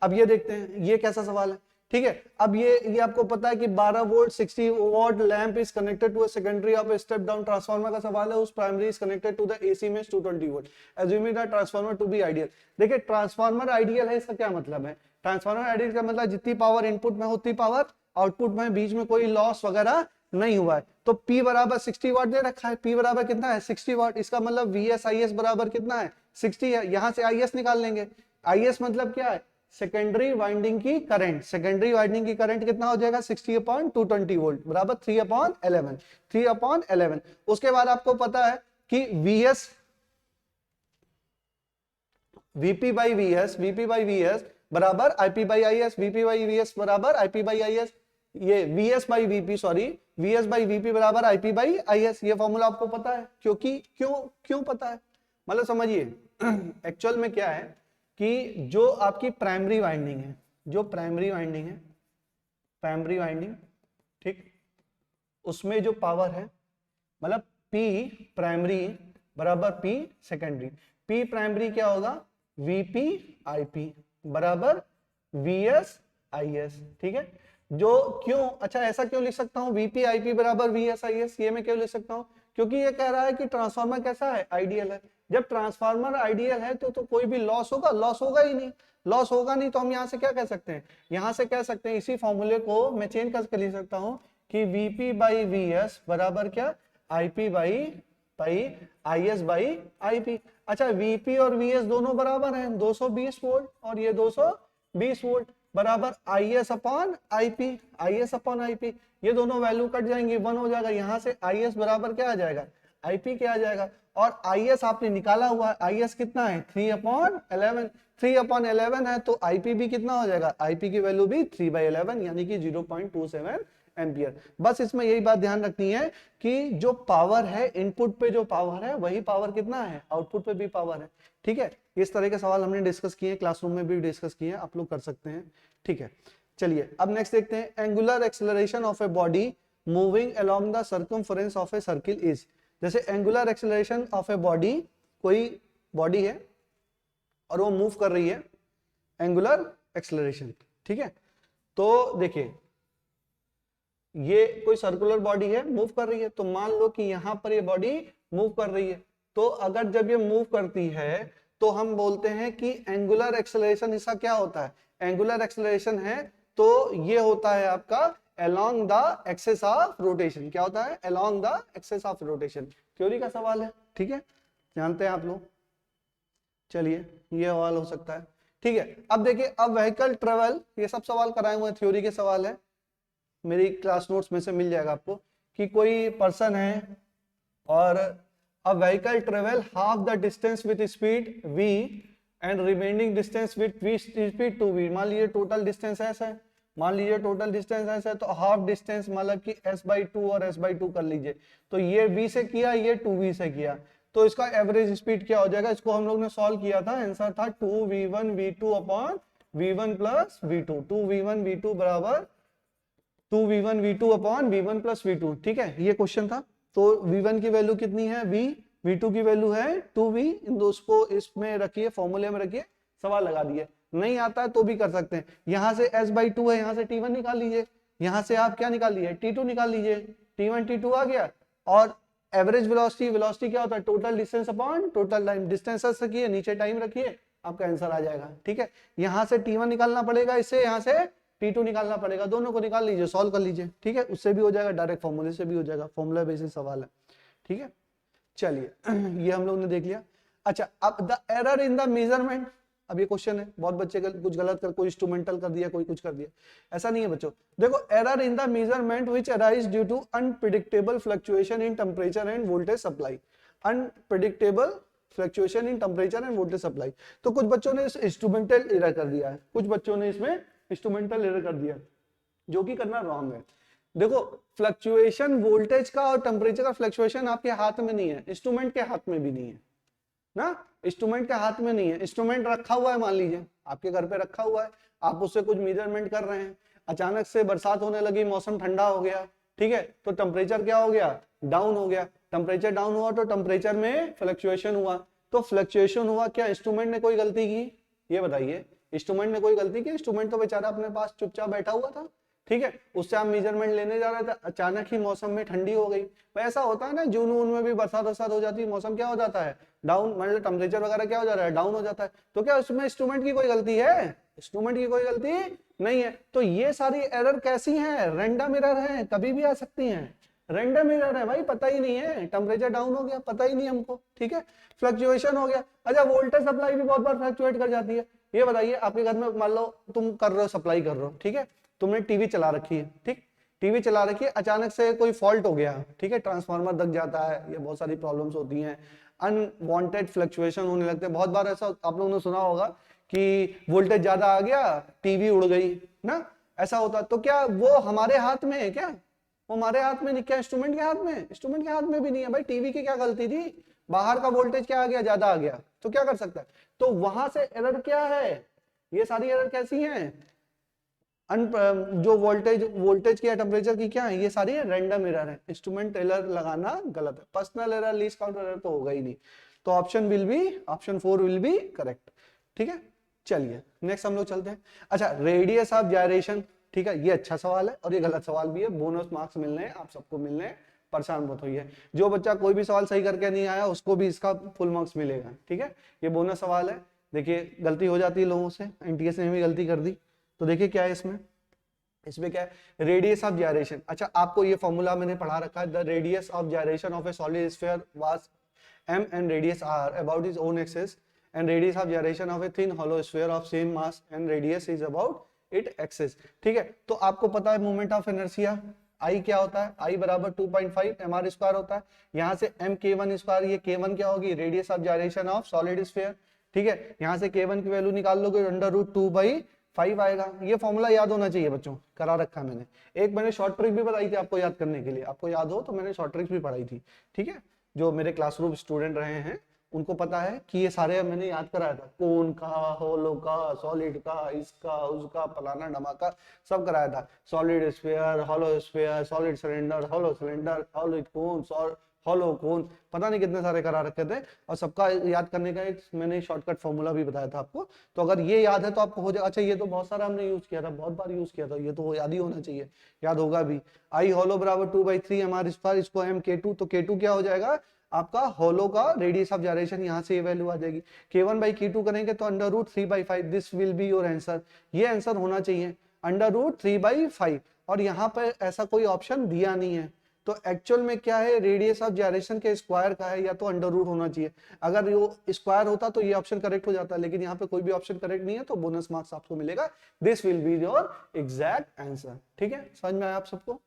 अब ये देखते हैं ये कैसा सवाल है। ठीक है, अब ये आपको पता है कि 12 volt 60 watt lamp is connected to a secondary of step down transformer का सवाल है, उस primary is connected to the AC में 220 volt, assuming the transformer to be ideal. देखिए ट्रांसफार्मर आइडियल है, इसका क्या मतलब है, ट्रांसफार्मर आइडियल का मतलब जितनी पावर इनपुट में उतनी पावर आउटपुट में, बीच में कोई लॉस वगैरह नहीं हुआ है। तो P बराबर 60 वाट दे रखा है, P बराबर कितना है 60 वाट, इसका मतलब VS IS बराबर कितना है 60 है, यहां से IS निकाल लेंगे। IS मतलब क्या है, सेकेंडरी वाइंडिंग की करंट, सेकेंडरी वाइंडिंग की करंट कितना हो जाएगा 60/220 वोल्ट बराबर 3/11। उसके बाद आपको पता है कि VS VP बाई VS बराबर IP by IS, VP by VS बराबर IP बाई IS, ये VS बाई VP बराबर IP बाई IS, ये फॉर्मूला आपको पता है, क्योंकि क्यों पता है, मतलब समझिए एक्चुअल में क्या है कि जो आपकी प्राइमरी वाइंडिंग है, जो प्राइमरी वाइंडिंग है, प्राइमरी वाइंडिंग, ठीक, उसमें जो पावर है, मतलब P प्राइमरी बराबर P सेकेंडरी, P प्राइमरी क्या होगा, VP IP बराबर VS IS, ठीक है। जो क्यों, अच्छा ऐसा क्यों लिख सकता हूं VP IP बराबर VS IS, ये मैं क्यों लिख सकता हूं, क्योंकि ये कह रहा है कि ट्रांसफार्मर कैसा है, आइडियल है। जब ट्रांसफार्मर आइडियल है तो कोई भी लॉस होगा, लॉस होगा ही नहीं, लॉस होगा नहीं तो हम यहाँ से क्या कह सकते हैं, यहाँ से कह सकते हैं, इसी फॉर्मूले को मैं चेंज करके लिख सकता हूं कि VP बाई VS बराबर क्या, IP by pi IS by IP। अच्छा VP और VS दोनों बराबर हैं 220 वोल्ट और ये 220 वोल्ट बराबर IS upon IP, IS upon IP, ये दोनों वैल्यू कट जाएंगे, 1 हो जाएगा। यहाँ से IS बराबर क्या आ जाएगा, IP क्या आ जाएगा, और IS आपने निकाला हुआ है, IS कितना है 3/11, 3/11 है तो IP भी कितना हो जाएगा, IP की वैल्यू भी 3/11 यानी कि 0.27 एम्पियर। बस इसमें यही बात ध्यान रखनी है कि जो पावर है इनपुट पे, जो पावर है वही पावर कितना है आउटपुट पे भी पावर है, ठीक है। इस तरह के सवाल हमने डिस्कस किए, क्लासरूम में भी डिस्कस किए, आप लोग कर सकते हैं, ठीक है। चलिए अब नेक्स्ट देखते हैं, angular acceleration of a body moving along the circumference of a circle is. जैसे angular acceleration of a body, कोई बॉडी है और वो मूव कर रही है, एंगुलर एक्सेलरेशन, ठीक है। तो देखिए ये कोई सर्कुलर बॉडी है, मूव कर रही है, तो मान लो कि यहां पर ये बॉडी मूव कर रही है, तो अगर जब ये मूव करती है तो हम बोलते हैं कि एंगुलर एक्सेलरेशन इसका क्या होता है, एंगुलर एक्सेलरेशन है तो ये होता है आपका along the axis of rotation. क्या होता है, along the axis of rotation. Theory का सवाल है, ठीक है, जानते हैं आप लोग। चलिए ये सवाल हो सकता है, ठीक है। अब देखिए, अब व्हीकल ट्रेवल, ये सब सवाल कराए हुए थ्योरी के सवाल है, मेरी क्लास नोट्स में से मिल जाएगा आपको, कि कोई पर्सन है और a vehicle travel half the distance with speed v and remaining distance with v speed 2v। मान लीजिए टोटल डिस्टेंस ऐसा है, मान लीजिए टोटल डिस्टेंस ऐसा है, तो हाफ डिस्टेंस मतलब कि s/2 और s/2 कर लीजिए, तो ये v से किया, ये 2v से किया, तो इसका एवरेज स्पीड क्या हो जाएगा, इसको हम लोग ने सॉल्व किया था, आंसर था 2v1 v2 upon v1 plus v2, 2v1 v2 बराबर 2v1 v2 upon v1 plus v2, ठीक है, ये क्वेश्चन था। तो v1 की वैल्यू कितनी है v, v2 की वैल्यू है 2v, इन दो को इसमें रखिए, फॉर्मूले में रखिए, सवाल लगा दिए। नहीं आता है तो भी कर सकते हैं, यहाँ से s/2 है, यहाँ से t1 निकाल लीजिए, यहाँ से आप क्या निकाल लीजिए, t2 निकाल लीजिए, t1 t2 आ गया। और एवरेज वेलोसिटी, वेलोसिटी क्या होता है, total distance upon total time, distance रखिए, नीचे टाइम रखिए, आपका आंसर आ जाएगा, ठीक है। यहाँ से t1 निकालना पड़ेगा, इससे यहाँ से T2 निकालना पड़ेगा, दोनों को निकाल लीजिए, सॉल्व कर लीजिए, ठीक है, उससे भी हो जाएगा, डायरेक्ट फॉर्मूले से भी हो जाएगा, फॉर्मूला बेसिस सवाल है, ठीक है। चलिए ये हम लोग ने देख लिया। अच्छा, अब the error in the measurement, अब ये क्वेश्चन है, बहुत बच्चे कुछ गलत कर, कोई इंस्ट्रूमेंटल कर दिया, कोई कुछ कर दिया, ऐसा नहीं है बच्चों। देखो, error in the measurement which arise due to unpredictable fluctuation in temperature and voltage supply, unpredictable fluctuation in temperature and voltage supply. तो कुछ बच्चों ने इंस्ट्रूमेंटल एरर कर दिया है, कुछ बच्चों ने इसमें इंस्ट्रूमेंटल एरर कर दिया, जो कि करना रॉन्ग है। देखो, फ्लक्चुएशन वोल्टेज का और टेम्परेचर का फ्लक्चुएशन आपके हाथ में नहीं है, इंस्ट्रूमेंट के हाथ में भी नहीं है ना, इंस्ट्रूमेंट के हाथ में नहीं है। इंस्ट्रूमेंट रखा हुआ है, मान लीजिए आपके घर पे रखा हुआ है, आप उससे कुछ मेजरमेंट कर रहे हैं, अचानक से बरसात होने लगी, मौसम ठंडा हो गया, ठीक है, तो टेम्परेचर क्या हो गया, डाउन हो गया। टेम्परेचर डाउन हुआ तो टेम्परेचर में फ्लक्चुएशन हुआ, तो फ्लक्चुएशन हुआ, क्या इंस्ट्रूमेंट ने कोई गलती की, ये बताइए, इंस्ट्रूमेंट ने कोई गलती की? इंस्ट्रूमेंट तो बेचारा अपने पास चुपचाप बैठा हुआ था, ठीक है, उससे आप मेजरमेंट लेने जा रहे थे, अचानक ही मौसम में ठंडी हो गई। ऐसा होता है ना, जून वून में भी बरसात वरसात हो जाती है, मौसम क्या हो जाता है, डाउन, मतलब टेम्परेचर वगैरह क्या हो जाता है, डाउन हो जाता है। तो क्या उसमें इंस्ट्रूमेंट की कोई गलती है? इंस्ट्रूमेंट की कोई गलती नहीं है। तो ये सारी एरर कैसी है, रैंडम एरर है, कभी भी आ सकती है, रैंडम एरर है भाई, पता ही नहीं है, टेम्परेचर डाउन हो गया, पता ही नहीं हमको, ठीक है, फ्लक्चुएशन हो गया। अच्छा, वोल्टेज सप्लाई भी बहुत बार फ्लक्चुएट कर जाती है। ये बताइए, आपके घर में मान लो तुम कर रहे हो, सप्लाई कर रहे हो, ठीक है, तुमने टीवी चला रखी है, ठीक, टीवी चला रखी है, अचानक से कोई फॉल्ट हो गया, ठीक है, ट्रांसफार्मर दब जाता है, ये बहुत सारी प्रॉब्लम्स होती हैं, अनवांटेड फ्लक्चुएशन होने लगते हैं। बहुत बार ऐसा आप लोगों ने सुना होगा कि वोल्टेज ज्यादा आ गया, टीवी उड़ गई ना, ऐसा होता। तो क्या वो हमारे हाथ में है क्या? वो हमारे हाथ में नहीं, क्या इंस्ट्रूमेंट के हाथ में? इंस्ट्रूमेंट के हाथ में भी नहीं है भाई। टीवी की क्या गलती थी? बाहर का वोल्टेज क्या आ गया, ज्यादा आ गया, तो क्या कर सकता है, तो वहां से एरर क्या है, ये सारी एरर कैसी हैं, जो वोल्टेज की या टेम्परेचर की क्या है, ये सारी रैंडम एरर है, इंस्ट्रूमेंट एरर लगाना गलत है, personal error least count error तो होगा ही नहीं, तो ऑप्शन 4 विल बी करेक्ट। ठीक है, चलिए नेक्स्ट हम लोग चलते हैं। अच्छा, रेडियस ऑफ जायरेशन, ठीक है, ये अच्छा सवाल है और ये गलत सवाल भी है, बोनस मार्क्स मिलने हैं आप सबको, मिलने हैं, परेशान मत होइए, जो बच्चा कोई भी सवाल सही करके नहीं आया उसको भी इसका फुल मार्क्स मिलेगा। ठीक है, ये बोनस सवाल है, देखिए गलती हो जाती है लोगों से, एनटीएस ने भी गलती कर दी, तो देखिए क्या है इसमें, इसमें क्या है, रेडियस ऑफ जायरेशन। अच्छा, आपको ये फॉर्मूला मैंने पढ़ा रखा है, the radius of gyration of A solid sphere was m and radius r about its own axis and radius of gyration of a thin hollow sphere of same mass and radius is about its axis। ठीक है, तो आपको पता है moment of inertia I क्या होता है, I बराबर 2.5 mr स्क्वायर होता है, यहाँ से m k1 स्क्वायर, ये k1 क्या होगी, radius of gyration of solid sphere. ठीक है, यहाँ से k1 की वैल्यू निकाल लोगे √2/5 आएगा, ये फॉर्मूला याद होना चाहिए बच्चों, करा रखा है मैंने, एक मैंने शॉर्ट ट्रिक भी बताई थी आपको याद करने के लिए, आपको याद हो तो मैंने शॉर्ट ट्रिक भी पढ़ाई थी। ठीक है, जो मेरे क्लासरूम स्टूडेंट रहे हैं उनको पता है कि ये सारे मैंने याद कराया था, कोन का, होलो का, सॉलिड का, इसका उसका फलाना ढमाका सब कराया था, solid sphere, hollow sphere, solid cylinder, hollow cylinder, solid cone, hollow cone, पता नहीं कितने सारे करा रखे थे, और सबका याद करने का एक मैंने शॉर्टकट फॉर्मूला भी बताया था आपको, तो अगर ये याद है तो आपको हो जाएगा। अच्छा, ये तो बहुत सारा हमने यूज किया था, बहुत बार यूज किया था, ये तो याद ही होना चाहिए, याद होगा भी, आई होलो बराबर 2/3 mr स्क्वायर, इसको m k2, तो k2 क्या हो जाएगा आपका, होलो का रेडियस ऑफ जायरेशन, यहाँ से ये वैल्यू आ जाएगी, k1/k2 करेंगे तो √3/5, this will be your answer, ये आंसर होना चाहिए √3/5, और यहाँ पर ऐसा कोई ऑप्शन दिया नहीं है, तो एक्चुअल में क्या है, रेडियस ऑफ जायरेशन के स्क्वायर का है, या तो √, होना चाहिए, अगर वो स्क्वायर होता तो ये ऑप्शन करेक्ट हो जाता है, लेकिन यहाँ पे कोई भी ऑप्शन करेक्ट नहीं है, तो बोनस मार्क्स आपको मिलेगा, this will be your exact answer. ठीक है, समझ में आया आप सबको,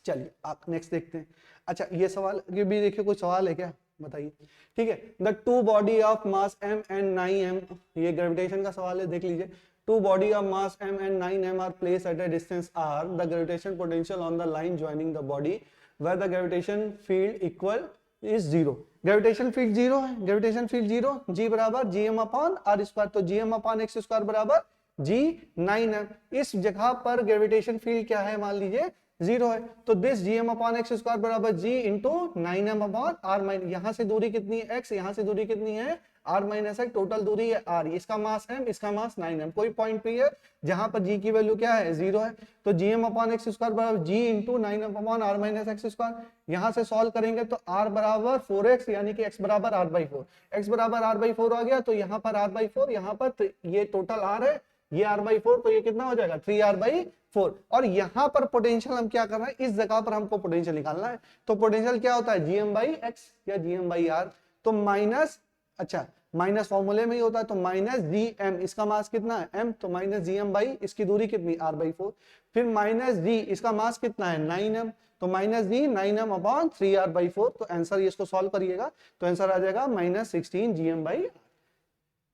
चलिए आप नेक्स्ट देखते हैं। अच्छा, ये सवाल ये भी देखिए, कोई सवाल है क्या बताइए। ठीक है, the two body of mass m and 9m, ये ग्रेविटेशन का सवाल है, देख लीजिए, two body of mass m and 9m are placed at a distance r, the gravitation potential on the line joining the body where the gravitation field equal is 0। Gravitation field 0 है, gravitation field 0, g बराबर gm upon r square, तो gm upon x square बराबर g 9m, इस जगह पर gravitation field क्या है, मान लीजिए 0 है, तो this gm upon x square बराबर g into 9m upon r minus, यहाँ से दूरी कितनी है x, यहाँ से दूरी कितनी है r माइनस x, टोटल दूरी है r, इसका मास m, इसका मास 9m, कोई पॉइंट पे है जहां पर g की वैल्यू क्या है 0 है, तो gm अपॉन x स्क्वायर बराबर g into 9m upon r minus x square, यहाँ से सॉल्व करेंगे तो r बराबर 4x, यानी कि x बराबर r/4, x बराबर r/4 आ गया, तो यहाँ पर r/4, यहाँ पर ये टोटल r है, ये r/4, तो ये कितना हो जाएगा 3r/4, और यहाँ पर पोटेंशियल हम क्या कर रहे हैं, इस जगह पर हमको पोटेंशियल निकालना है, तो पोटेंशियल क्या होता है gm/x या gm/r, तो माइनस, अच्छा माइनस फॉर्मूले में ही होता है, तो माइनस gm, इसका मास कितना है m, तो माइनस gm बाई इसकी दूरी कितनी r/4, फिर माइनस g, इसका मास कितना है 9m, तो minus g 9m upon 3r/4, तो आंसर ये इसको सॉल्व करिएगा तो आंसर आ जाएगा -16 gm/r।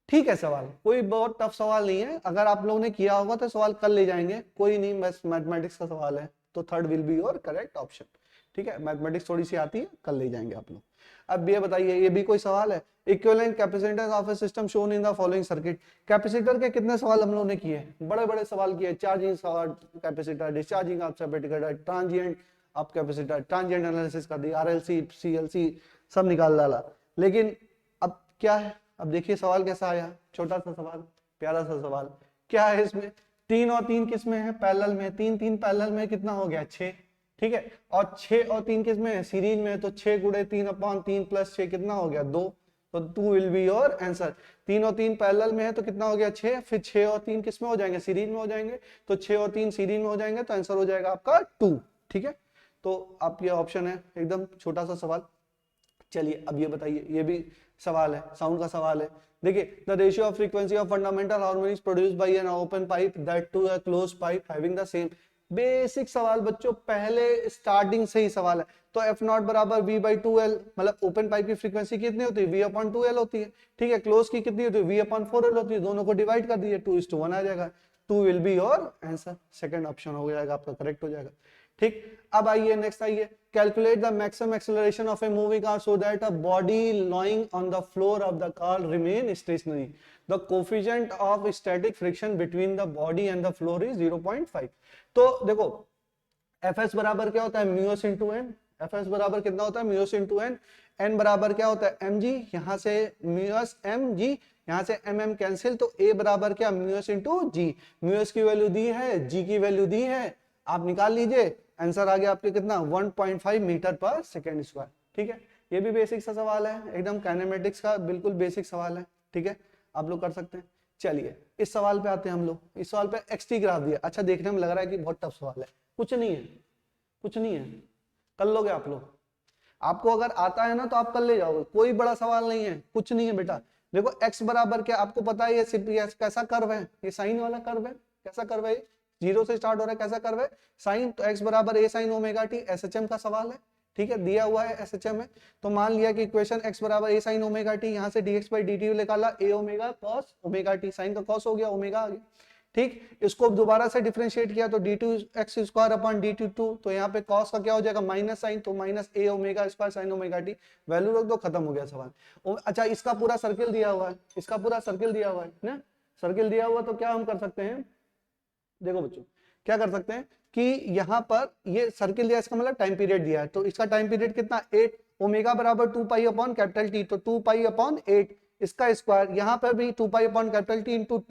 ठीक है, सवाल कोई बहुत टफ सवाल नहीं है, अगर आप लोगों ने किया होगा तो सवाल कर ले जाएंगे, कोई नहीं, बस मैथमेटिक्स का सवाल है, तो third will be your correct option. ठीक है, मैथमेटिक्स थोड़ी सी आती है, कर ले जाएंगे आप लोग। अब ये बताइए, ये भी कोई सवाल है, equivalent capacitance of a system shown in the following circuit, capacitor के कितने सवाल हम लोगों ने किए, बड़े बड़े सवाल किए, charging capacitor, discharging of capacitor, transient of capacitor, transient analysis कर दी, आरएलसी, सीएलसी सब निकाल डाला, लेकिन अब क्या है, अब देखिए सवाल कैसा आया, छोटा सा सवाल, प्यारा सा सवाल, क्या है इसमें, 3 और 3 किस में है, पैरेलल में, 3 3 पैरेलल में कितना हो गया 6, ठीक है, और 6 और 3 किस में है, सीरीज में, तो 6 गुणे 3 अपॉन 3 प्लस 6 कितना हो गया 2, तो 2 विल बी योर आंसर। 3 और 3 पैरेलल में है तो कितना हो गया 6, फिर 6 और 3 किस में हो जाएंगे, सीरीज में हो जाएंगे, तो 6 और 3 सीरीज में हो जाएंगे, तो आंसर हो जाएगा आपका 2। ठीक है, तो आप ये ऑप्शन है, एकदम छोटा सा सवाल। चलिए अब ये बताइए, ये भी सवाल है, साउंड का सवाल है, देखिए, the ratio of frequency of fundamental harmonics produced by an open pipe that to a closed pipe having the same, basic सवाल बच्चों, पहले स्टार्टिंग से ही सवाल है, तो f0 बराबर v/2l, मतलब ओपन पाइप की फ्रीक्वेंसी कितनी होती है, v/2l होती है, ठीक है, क्लोज की कितनी होती है, v/4l होती है, दोनों को डिवाइड कर दीजिए, 2:1 आ जाएगा, 2 will be your answer, second option हो जाएगा आपका करेक्ट हो जाएगा। ठीक, अब आइए नेक्स्ट आइए, calculate the maximum acceleration of a moving car so that a body lying on the floor of the car remain stationary, the coefficient of static friction between the body and the floor is 0.5। तो देखो Fs बराबर क्या होता है म्यूस into N, Fs बराबर कितना होता है म्यूस इंटू एन, एन बराबर क्या होता है mg, यहाँ से म्यूस mg, यहाँ से mm कैंसिल, तो a बराबर क्या म्यूस इंटू g, म्यूस की वैल्यू दी है, g की वैल्यू दी है, आप निकाल लीजिए, आंसर आ गया आपके कितना 1.5 मीटर पर सेकेंड स्क्वायर। ठीक है, ये भी बेसिक सा सवाल है, एकदम काइनेमेटिक्स का बिल्कुल बेसिक सवाल है। ठीक है, आप लोग कर सकते हैं। चलिए इस सवाल पे आते हैं हम लोग, इस सवाल पे एक्सटी ग्राफ दिया, अच्छा देखने में लग रहा है कि बहुत टफ सवाल है, कुछ नहीं है, कुछ नहीं है, कर लोगे आप लोग, आपको अगर आता है ना तो आप कर ले जाओगे, कोई बड़ा सवाल नहीं है, कुछ नहीं है बेटा। देखो x बराबर क्या आपको पता है, ये कैसा कर्व है, ये साइन वाला कर्व है, कैसा कर्व है, जीरो से स्टार्ट हो रहा है, कैसा कर्व है साइन, तो x बराबर a sin omega t, SHM का सवाल है। ठीक है, दिया हुआ है एसएचएम में, तो मान लिया कि इक्वेशन x बराबर a sin ओमेगा t, यहाँ से dx/dt निकाला a omega cos omega t, sine का cos हो गया, ओमेगा आ गया। ठीक, इसको दोबारा से डिफरेंशिएट किया तो d2x स्क्वायर अपॉन dt2, तो यहाँ पे cos का क्या हो जाएगा माइनस साइन, तो minus a omega square sin omega t, value रख दो, खत्म हो गया सवाल। अच्छा इसका पूरा सर्किल दिया हुआ है, इसका पूरा सर्किल दिया हुआ है ना, सर्किल दिया हुआ, तो क्या हम कर सकते हैं, देखो बच्चों क्या कर सकते हैं कि यहाँ पर ये सर्किल दिया, इसका मतलब टाइम पीरियड दिया है, तो इसका टाइम पीरियड कितना 8, ओमेगा बराबर 2 पाई अपॉन कैपिटल टी, तो 2 पाई अपॉन 8 इसका स्क्वायर, यहाँ पर भी 2 pi upon capital T into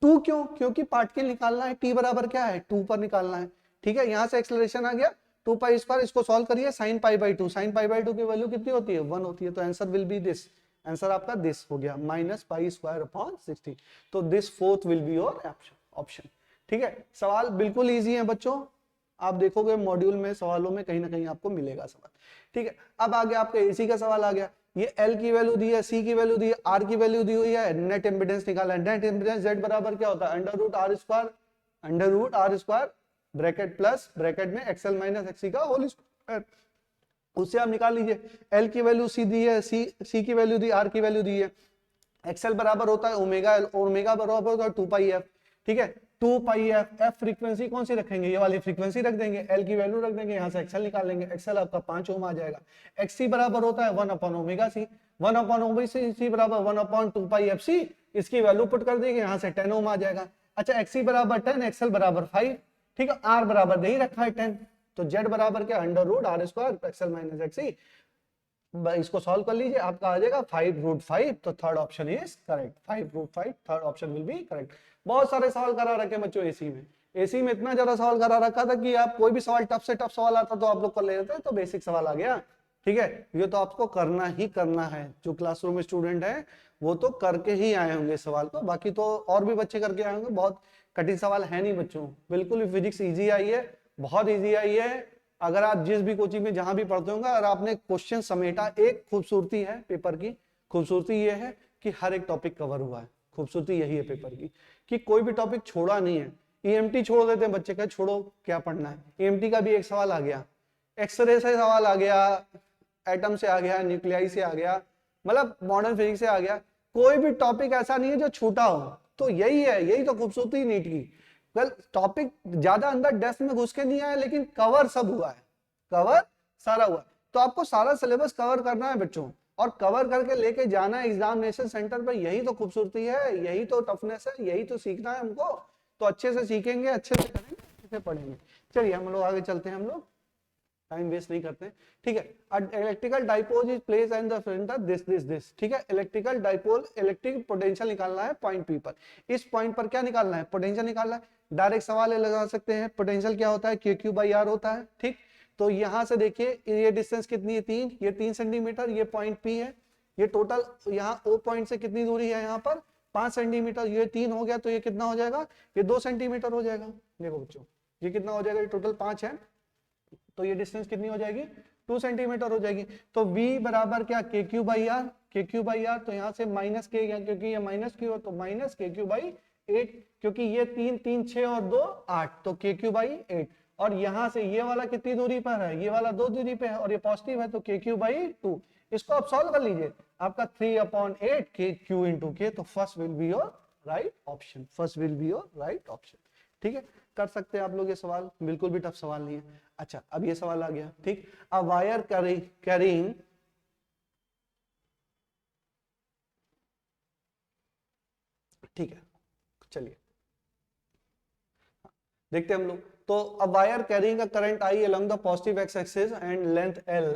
2 क्यों, क्योंकि पार्टिकल निकालना है, टी बराबर क्या है 2 पर निकालना है। ठीक है, यहाँ से एक्सेलरेशन आ गया 2 पाई स्क्वायर, इसको सॉल्व करिए sine pi by 2, sine pi by 2 की वैल्यू कितनी होती है 1 होती है, तो answer will be this, answer आपका दिस हो गया माइनस पाई स्क्वायर अपॉन 60, तो this fourth will be your option. ठीक है, सवाल बिल्कुल इजी है बच्चों, आप देखोगे मॉड्यूल में सवालों में कहीं ना कहीं आपको मिलेगा सवाल। ठीक है, अब आगे आपका एसी का सवाल आ गया, ये L की वैल्यू दी है, C की वैल्यू दी है, R की वैल्यू दी हुई है, नेट इंपेडेंस निकाला है, नेट इंपेडेंस Z बराबर क्या होता है under root R square bracket plus bracket में एक्सएल माइनस एक्सी का होल स्क्वायर, उससे आप निकाल लीजिए। L की वैल्यू C दी है, C की वैल्यू दी, R की वैल्यू दी है, एक्सएल बराबर होता है ओमेगा L, ओमेगा बराबर होता है 2 पाई f। ठीक है, 2 पाई f फ्रीक्वेंसी कौन सी रखेंगे, ये वाली फ्रीक्वेंसी रख देंगे, L की वैल्यू रख देंगे, यहाँ से एक्सएल निकाल लेंगे, एक्सएल आपका 5 ओम आ जाएगा। XC बराबर होता है 1 upon omega C, 1 upon omega C बराबर 1 अपॉन 2 पाई FC, इसकी वैल्यू पुट कर देंगे, यहाँ से 10 ओम आ जाएगा। अच्छा XC बराबर 10, XL बराबर 5, ठीक है, R बराबर नहीं रखा है 10, तो Z बराबर क्या under root R square X L minus X C, इसको सॉल्व कर लीजिए, आपका आ जाएगा 5√5, तो third option is correct, 5√5 third option will be correct. बहुत सारे सवाल करा रखे बच्चों एसी में, एसी में इतना ज्यादा सवाल करा रखा था कि आप कोई भी सवाल टफ से टफ सवाल आता तो आप लोग कर लेते, तो बेसिक सवाल आ गया। ठीक है, ये तो आपको करना ही करना है, जो क्लासरूम स्टूडेंट है वो तो करके ही आए होंगे सवाल को, बाकी तो और भी बच्चे करके आए होंगे, बहुत कठिन सवाल है नहीं बच्चों, बिल्कुल फिजिक्स ईजी आई है, बहुत ईजी आई है। अगर आप जिस भी कोचिंग में जहां भी पढ़ते होंगे, अगर आपने क्वेश्चन समेटा, एक खूबसूरती है पेपर की, खूबसूरती ये है कि हर एक टॉपिक कवर हुआ है, खूबसूरती यही है पेपर की कि कोई भी टॉपिक छोड़ा नहीं है। ईएमटी छोड़ देते हैं बच्चे, क्या छोड़ो क्या पढ़ना है, ईएमटी का भी एक सवाल आ गया, एक्सरे से सवाल आ गया, एटम से आ गया, न्यूक्लियाई से आ गया, मतलब मॉडर्न फिजिक्स से आ गया, कोई भी टॉपिक ऐसा नहीं है जो छूटा हो। तो यही है, यही तो खूबसूरती नीट की, वेल टॉपिक ज्यादा अंदर डेप्थ में घुस के नहीं आया, लेकिन कवर सब हुआ है, कवर सारा हुआ है। तो आपको सारा सिलेबस कवर करना है बच्चों, और कवर करके लेके जाना है एग्जामिनेशन सेंटर पर, यही तो खूबसूरती है, यही तो टफनेस है, यही तो सीखना है हमको। तो अच्छे से सीखेंगे, अच्छे से करेंगे, अच्छे से पढ़ेंगे। चलिए हम लोग आगे चलते हैं, हम लोग टाइम वेस्ट नहीं करते हैं। ठीक है, electrical dipole is place and the centre this. ठीक है, इलेक्ट्रिकल डाइपोल, इलेक्ट्रिक पोटेंशियल निकालना है पॉइंट पी पर, इस पॉइंट पर क्या निकालना है, पोटेंशियल निकालना है। डायरेक्ट सवाल लगा सकते हैं, पोटेंशियल क्या होता है, KQ/R होता है। ठीक, तो यहां से देखिए ये डिस्टेंस कितनी है 3, ये 3 सेंटीमीटर, ये पॉइंट P है, ये टोटल यहाँ O पॉइंट से कितनी दूरी है, यहाँ पर 5 सेंटीमीटर, ये 3 हो गया, तो ये कितना हो जाएगा, ये 2 सेंटीमीटर हो जाएगा। देखो बच्चों ये कितना हो जाएगा, ये टोटल 5 है, तो ये डिस्टेंस कितनी हो जाएगी 2 सेंटीमीटर हो जाएगी। तो V बराबर क्या KQ/R, तो यहाँ से माइनस के, क्योंकि ये माइनस Q है तो माइनस KQ/8, क्योंकि ये 3 6 और 2 8, तो KQ/8, और यहाँ से ये वाला कितनी दूरी पर है, ये वाला 2 दूरी पे है, और ये पॉजिटिव है तो KQ/2। इसको आप सॉल्व कर लीजिए, आपका 3/8 KQ into K, तो first will be your right option, first will be your right option. ठीक है, कर सकते हैं आप लोग ये सवाल, बिल्कुल भी टफ सवाल नहीं है। अच्छा, अब ये सवाल आ गया, ठीक, अ वायर कैरिंग ठीक है, चलिए देखते हैं हम लोग। तो a wire carrying a current I along the positive x axis and length L,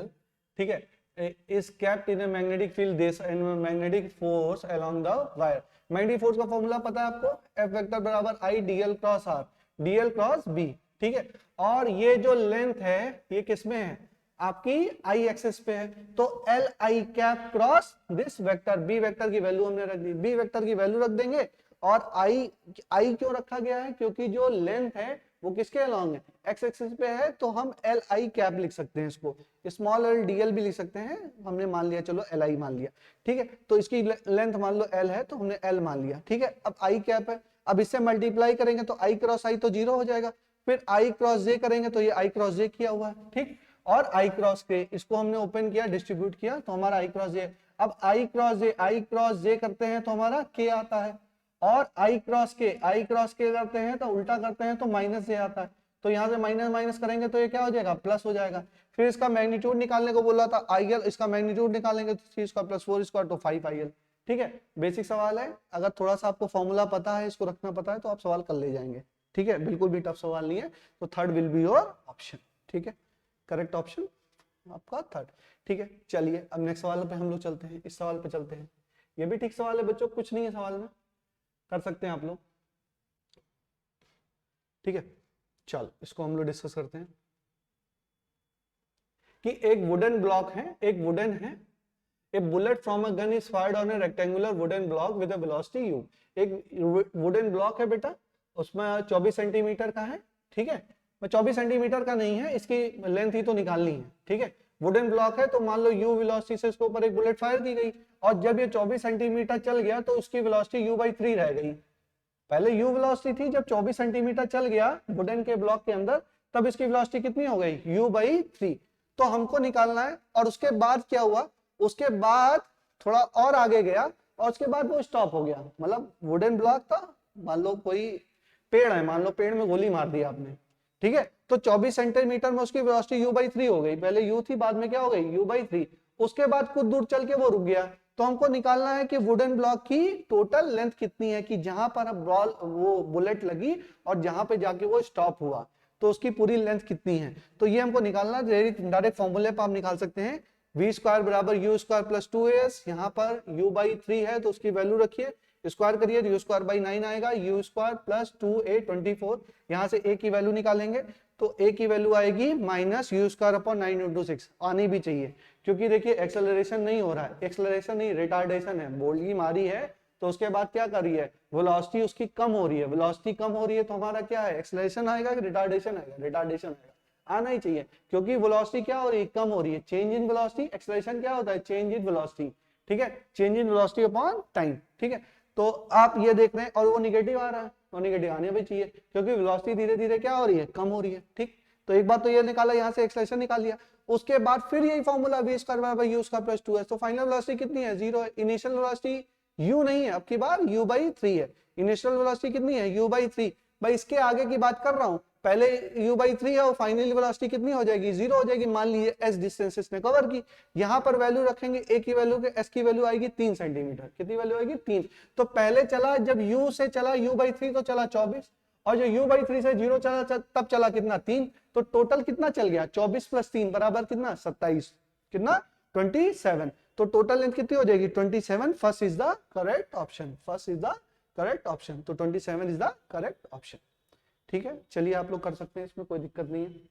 ठीक है, is kept in a magnetic field this and magnetic force along the wire। Magnetic force का फॉर्मूला पता है आपको, F वेक्टर बराबर I dl cross r, dl cross b, ठीक है। और ये जो लेंथ है ये किसमें है, आपकी I एक्सिस पे है, तो L I cap cross this vector, B vector की वैल्यू हमने रख दी, B वेक्टर की वैल्यू रख देंगे। और I क्यों रखा गया है, क्योंकि जो लेंथ है वो किसके अलोंग है, एक्स एक्सिस पे है, तो हम एल आई कैप लिख सकते हैं, इसको स्मॉल एल डी एल भी लिख सकते हैं, हमने मान लिया, चलो एल आई मान लिया, ठीक है। तो इसकी लेंथ मान लो एल है, तो हमने एल मान लिया, ठीक है। अब आई कैप है, अब इससे मल्टीप्लाई करेंगे तो आई क्रॉस आई तो 0 हो जाएगा, फिर आई क्रॉस जे करेंगे तो ये आई क्रॉस जे किया हुआ है, ठीक। और आई क्रॉस के इसको हमने ओपन किया, डिस्ट्रीब्यूट किया, तो हमारा आई क्रॉस जे। अब आई क्रॉस जे करते हैं तो हमारा के आता है, और आई क्रॉस के करते हैं तो उल्टा करते हैं तो माइनस जे आता है, तो यहाँ से माइनस माइनस करेंगे तो ये क्या हो जाएगा, प्लस हो जाएगा। फिर इसका मैग्नीट्यूड निकालने को बोला था आई एल, इसका मैग्नीट्यूड निकालेंगे तो 3 स्क्वायर प्लस 4 स्क्वायर तो 5 आई एल, ठीक है। बेसिक सवाल है, अगर थोड़ा सा आपको फॉर्मूला पता है, इसको रखना पता है, तो आप सवाल कर ले जाएंगे, ठीक है, बिल्कुल भी टफ सवाल नहीं है। तो third will be your option, ठीक है, करेक्ट ऑप्शन आपका थर्ड, ठीक है। चलिए अब नेक्स्ट सवाल पे हम लोग चलते हैं, इस सवाल पे चलते हैं। ये भी ठीक सवाल है बच्चों, कुछ नहीं है सवाल में, कर सकते हैं आप लोग, ठीक है। चल इसको हम लोग डिस्कस करते हैं कि एक वुडन ब्लॉक है, एक वुडन है, a bullet from a gun is fired on a rectangular wooden block with a velocity u। एक वुडन ब्लॉक है बेटा, उसमें 24 सेंटीमीटर का है, ठीक है, 24 सेंटीमीटर का नहीं है, इसकी लेंथ ही तो निकालनी है, ठीक है। वुडन ब्लॉक है, तो मान लो u वेलोसिटी से इसके ऊपर एक बुलेट फायर की गई, और जब ये 24 सेंटीमीटर चल गया तो उसकी वेलोसिटी u/3 रह गई। पहले u वेलोसिटी थी, जब 24 सेंटीमीटर चल गया वुडन के ब्लॉक के अंदर, तब इसकी वेलोसिटी कितनी हो गई, u/3। तो हमको निकालना है, और उसके बाद क्या हुआ, उसके बाद थोड़ा और आगे गया, और उसके बाद वो स्टॉप हो गया। मतलब वुडन ब्लॉक था, मान लो कोई पेड़ है, मान लो पेड़ में गोली मार दी आपने, ठीक है, तो 24 सेंटीमीटर में उसकी वेलोसिटी u/3 हो गई, पहले u थी, बाद में क्या हो गई, u/3। उसके बाद कुछ दूर चल के वो रुक गया, तो हमको निकालना है कि वुडन ब्लॉक की टोटल लेंथ कितनी है, कि जहां पर अब बॉल वो बुलेट लगी और जहां पे जाके वो स्टॉप हुआ, तो उसकी पूरी लेंथ कितनी है। तो ये हमको निकालना, डायरेक्ट फॉर्मूले पर आप निकाल सकते हैं, v स्क्वायर बराबर u स्क्वायर प्लस 2as, यहाँ पर u/3 है तो उसकी वैल्यू रखिए, स्क्वायर करिए, u स्क्वायर बाई 9 आएगा, u स्क्वायर प्लस 2a 24, यहाँ से a की वैल्यू निकालेंगे तो a की वैल्यू आएगी minus u square upon 9 into 6, आनी भी चाहिए, क्योंकि देखिए एक्सेलरेशन नहीं हो रहा है, एक्सेलरेशन नहीं रिटार्डेशन है, बोली मारी है तो उसके बाद क्या कर रही है, वेलोसिटी उसकी कम हो रही है, वेलोसिटी कम हो रही है तो हमारा क्या है, एक्सेलरेशन आएगा कि रिटार्डेशन आएगा, रिटार्डेशन आएगा, आना ही चाहिए, क्योंकि वेलोसिटी क्या हो रही है, कम हो रही है। चेंज इन वेलोसिटी, एक्सेलरेशन क्या होता है, चेंज इन वेलोसिटी, ठीक है, change in velocity upon time, ठीक है। तो आप ये देख रहे हैं और वो निगेटिव आ रहा है, तो निगेटिव आने भी चाहिए, क्योंकि वेलोसिटी धीरे धीरे क्या हो रही है, कम हो रही है, ठीक। तो एक बात तो ये निकाला, यहाँ से एक्सेलरेशन निकाल लिया, उसके बाद फिर यही फॉर्मूला v स्क्वायर बराबर u स्क्वायर प्लस 2s, तो फाइनल वेलोसिटी कितनी है, 0 है। इनिशियल वेलोसिटी u नहीं है, अब की बार u/3 है, इनिशियल वेलोसिटी कितनी है, u/3। भाई इसके आगे की बात कर रहा हूं, पहले u/3 है और फाइनल वेलोसिटी कितनी हो जाएगी, 0 हो जाएगी। मान लीजिए s डिस्टेंस इसने कवर की, यहाँ पर वैल्यू रखेंगे a की वैल्यू के, s की वैल्यू आएगी 3 सेंटीमीटर, कितनी वैल्यू आएगी 3। तो पहले चला, जब u से चला u/3 तो चला 24, और जो u/3 से 0 चला तब चला कितना, 3। तो टोटल कितना चल गया, 24 प्लस 3 बराबर कितना, 27, कितना 27। तो टोटल लेंथ कितनी हो जाएगी, 27। First is the correct option, first is the correct option, तो 27 इज द करेक्ट ऑप्शन, ठीक है। चलिए आप लोग कर सकते हैं, इसमें कोई दिक्कत नहीं है।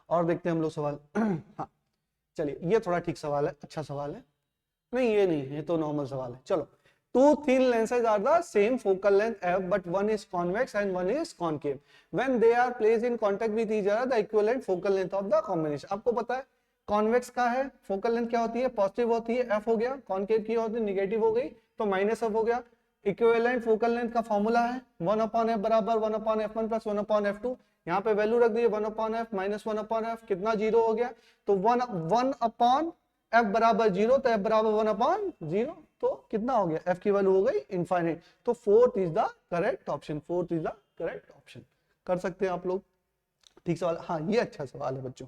और देखते हैं हम लोग सवाल हाँ चलिए, ये थोड़ा ठीक सवाल है, अच्छा सवाल है, नहीं ये नहीं, ये तो नॉर्मल सवाल है। चलो, two thin lenses are the same focal length f, but one is convex and one is concave. When they are placed in contact with each other, the equivalent focal length of the combination. आपको पता है convex का है focal length क्या होती है, positive होती है, f हो गया, कॉन्केव की होती है निगेटिव हो गई तो माइनस f हो गया। इक्विवेलेंट फोकल लेंथ का फॉर्मूला है 1/f बराबर 1/f1 प्लस 1/f2, यहाँ पे वैल्यू रख दी 1/f माइनस 1/f, कितना 0 हो गया, तो 1/f बराबर 0, तो f बराबर 1/0, तो कितना हो गया, एफ की वैल्यू हो गई इनफाइनाइट। तो fourth is the correct option, fourth is the correct option. कर सकते हैं आप लोग। ठीक सवाल, हाँ ये अच्छा सवाल है बच्चों।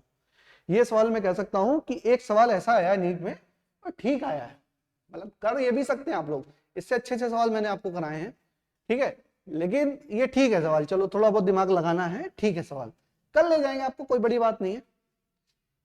ये सवाल मैं कह सकता हूं कि एक सवाल ऐसा आया नीट में और ठीक आया है, मतलब कर ये भी सकते हैं आप लोग, इससे अच्छे अच्छे सवाल मैंने आपको कराए हैं, ठीक है, लेकिन ये ठीक है सवाल, चलो थोड़ा बहुत दिमाग लगाना है, ठीक है सवाल कल ले जाएंगे आपको, कोई बड़ी बात नहीं है।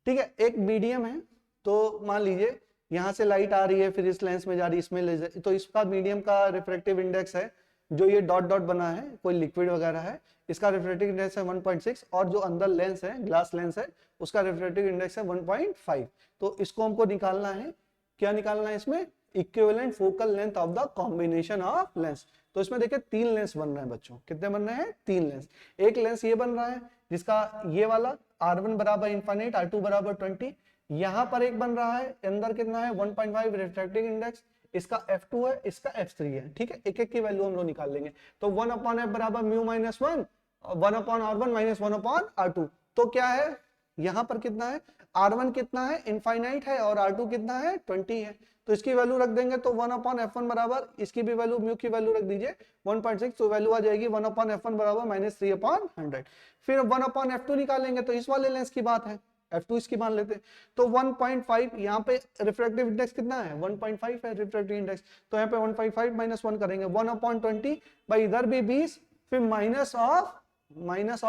ठीक है, एक मीडियम है, तो मान लीजिए यहां से लाइट आ रही है, फिर इस लेंस में जा रही है, इसमें ले तो इसका मीडियम का रिफ्रैक्टिव इंडेक्स है, जो ये डॉट डॉट बना है कोई लिक्विड वगैरह है, इसका रिफ्रैक्टिव इंडेक्स है 1.6, और जो अंदर लेंस है, ग्लास लेंस है, उसका रिफ्रैक्टिव इंडेक्स है 1.5। तो इसको हमको निकालना है, क्या निकालना है इसमें, equivalent focal length of the combination of lens. तो इसमें देखिए 3 लेंस बन रहे हैं बच्चों, कितने बन रहे हैं, 3 लेंस। एक लेंस ये बन रहा है जिसका ये वाला R1 बराबर इनफाइनाइट, R2 बराबर 20, यहां पर एक बन रहा है, अंदर कितना है 1.5 रिफ्रैक्टिव इंडेक्स, इसका F2 है, इसका F3 है, ठीक है, एक एक की वैल्यू हम लोग निकाल लेंगे। तो 1/f बराबर mu minus 1, 1/r1 minus 1/r2। तो क्या है, यहां पर कितना है, R1 कितना है, इनफाइनाइट है, और R2 कितना है, 20 है, तो इसकी वैल्यू रख देंगे, तो 1/f1 बराबर, इसकी भी वैल्यू म्यू की वैल्यू रख दीजिए 1.6, तो वैल्यू आ जाएगी 1/f1 बराबर -3/100। फिर 1/f2 निकालेंगे, तो इस वाले लेंस की बात है, F2 इसकी मान लेते हैं, तो 1.5, यहाँ पे रिफ्रैक्टिव इंडेक्स कितना है, 1.5 है रिफ्रैक्टिव इंडेक्स, तो यहाँ पे 1.5 माइनस 1 करेंगे, 1/20, भाई इधर भी 20, फिर माइनस ऑफ माइनस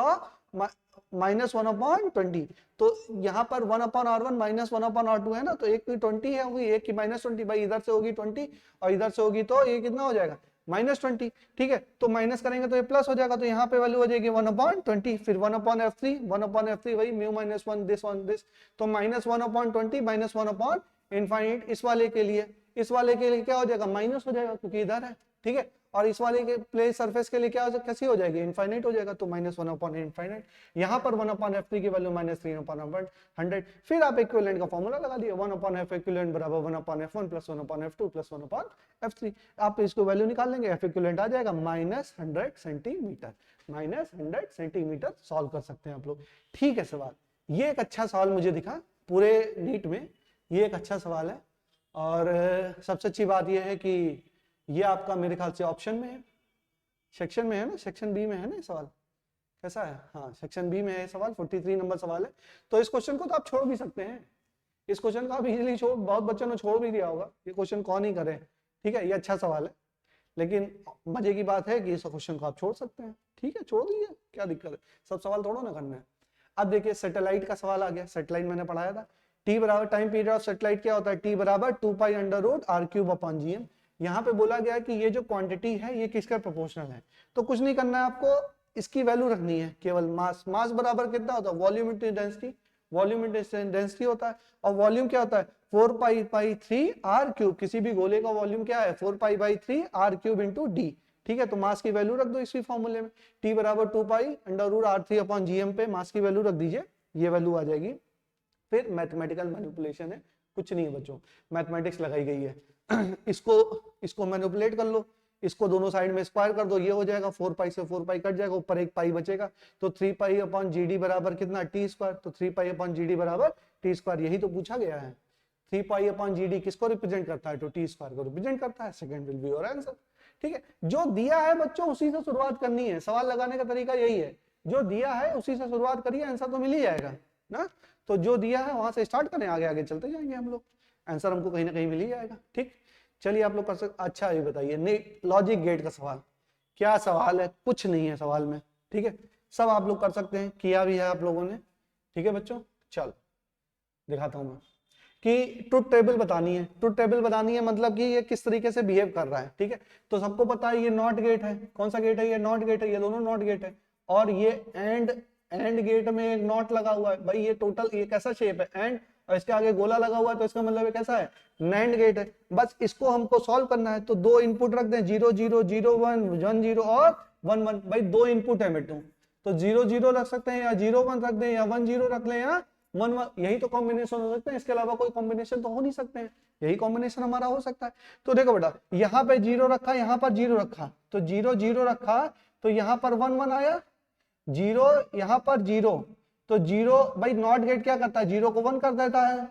1/20, तो यहाँ पर 1/r1 माइनस 1/r2 है ना, तो एक की 20 है होगी, एक की -20, भाई इधर से होगी 20 और इधर से होगी, तो ये कितना हो जाएगा, -20, ठीक है, तो माइनस करेंगे तो ये प्लस हो जाएगा, तो यहाँ पे वैल्यू हो जाएगी 1/20, फिर 1/f3 वही म्यू माइनस 1 दिस, तो -1/20 माइनस 1/ इनफाइनाइट। इस वाले के लिए क्या हो जाएगा, माइनस हो जाएगा क्योंकि इधर है, ठीक है, और इस वाले के प्लेन सरफेस के लिए क्या कैसी हो जाएगी, इनफाइनाइट हो जाएगा, तो -1/ इनफाइनाइट। यहाँ पर 1/f3 की वैल्यू -3/100। फिर आप इक्विवेलेंट का फॉर्मूला लगा दिए, 1/f इक्विवेलेंट बराबर 1/f1 plus 1/f2 plus 1/f3। आप इसको वैल्यू निकाल लेंगे, एफ इक्विवेलेंट आ जाएगा -100 सेंटीमीटर, -100 सेंटीमीटर। सॉल्व कर सकते हैं आप लोग, ठीक है सवाल। ये एक अच्छा सवाल मुझे दिखा पूरे नीट में, ये एक अच्छा सवाल है, और सबसे अच्छी बात यह है कि ये आपका मेरे ख्याल से ऑप्शन में है, सेक्शन में है ना, सेक्शन बी में है ना सवाल, कैसा है, हाँ सेक्शन बी में है सवाल, 43 नंबर सवाल है। तो इस क्वेश्चन को तो आप छोड़ भी सकते हैं, इस क्वेश्चन को आप इजीली छोड़, बहुत बच्चों ने छोड़ भी दिया होगा, ये क्वेश्चन कौन ही करे, ठीक है, ये अच्छा सवाल है, लेकिन मजे की बात है कि इस क्वेश्चन को आप छोड़ सकते हैं, ठीक है, छोड़ दीजिए, क्या दिक्कत है, सब सवाल थोड़ा ना करना है। अब देखिए सैटेलाइट का सवाल आ गया, सैटेलाइट मैंने पढ़ाया था, टी बराबर टाइम पीरियड ऑफ सैटेलाइट क्या होता है, टी बराबर 2π√r³ यहाँ पे बोला गया कि ये जो क्वांटिटी है ये किसका प्रोपोर्शनल है, तो कुछ नहीं करना है आपको, इसकी वैल्यू रखनी है, केवल मास बराबर कितना होता है, वॉल्यूम इंटू डेंसिटी होता है, और वॉल्यूम क्या होता है 4π/3r³, किसी भी गोले का वॉल्यूम क्या है 4π/3r³ इंटू डी, ठीक है, तो मास की वैल्यू रख दो इसी फॉर्मूले में, टी बराबर 2π√r3/gm पे मास की वैल्यू रख दीजिए, ये वैल्यू आ जाएगी। फिर मैथमेटिकल मैनिपुलेशन है, कुछ नहीं है बच्चों, मैथमेटिक्स लगाई गई है, इसको मैनिपुलेट कर लो, इसको दोनों साइड में स्क्वायर कर दो, ये हो जाएगा 4π से 4π कट जाएगा, ऊपर एक पाई बचेगा, तो 3π/gd बराबर कितना t², तो 3π/gd बराबर t², यही तो पूछा गया है, 3π/gd किसको रिप्रेजेंट करता है, तो t² को रिप्रेजेंट करता है, second will be your answer, ठीक है। जो दिया है बच्चों उसी से शुरुआत करनी है, सवाल लगाने का तरीका यही है, जो दिया है उसी से शुरुआत करिए, आंसर तो मिल ही जाएगा ना, तो जो दिया है वहां से स्टार्ट करें, आगे आगे चलते जाएंगे हम लोग, आंसर हमको कहीं ना कहीं मिल ही जाएगा, ठीक। चलिए आप लोग कर सकते, अच्छा ये बताइए लॉजिक गेट का सवाल, क्या सवाल है, कुछ नहीं है सवाल में, ठीक है, सब आप लोग कर सकते हैं, किया भी है आप लोगों ने, ठीक है बच्चों। चल दिखाता हूं मैं कि ट्रुथ टेबल बतानी है, ट्रुथ टेबल बतानी है मतलब कि ये किस तरीके से बिहेव कर रहा है, ठीक है, तो सबको पता है ये नॉट गेट है, कौन सा गेट है, ये नॉट गेट है, ये दोनों नॉट गेट है, और ये एंड गेट में एक नॉट लगा हुआ है, भाई ये टोटल ये कैसा शेप है एंड, और इसके आगे गोला लगा हुआ है, तो इसका मतलब कैसा है, नैंड गेट है। बस इसको हमको सॉल्व करना है, तो दो इनपुट रख दें, 0 0 0 1 1 0 और 1 1, भाई दो इनपुट है बेटू, तो 0 0 रख सकते हैं, या 0 1 रख दें, या 1 0 रख लें, या 1 1, यही तो कॉम्बिनेशन हो सकते हैं, इसके अलावा कोई कॉम्बिनेशन तो हो नहीं सकते हैं, यही कॉम्बिनेशन हमारा हो सकता है। तो देखो बेटा, यहाँ पे 0 रखा, यहाँ पर 0 रखा, तो 0 0 रखा, तो यहाँ पर 1 1 आया, 0 यहाँ पर 0, तो 0 भाई नॉट गेट क्या करता है, 0 को 1 कर देता है,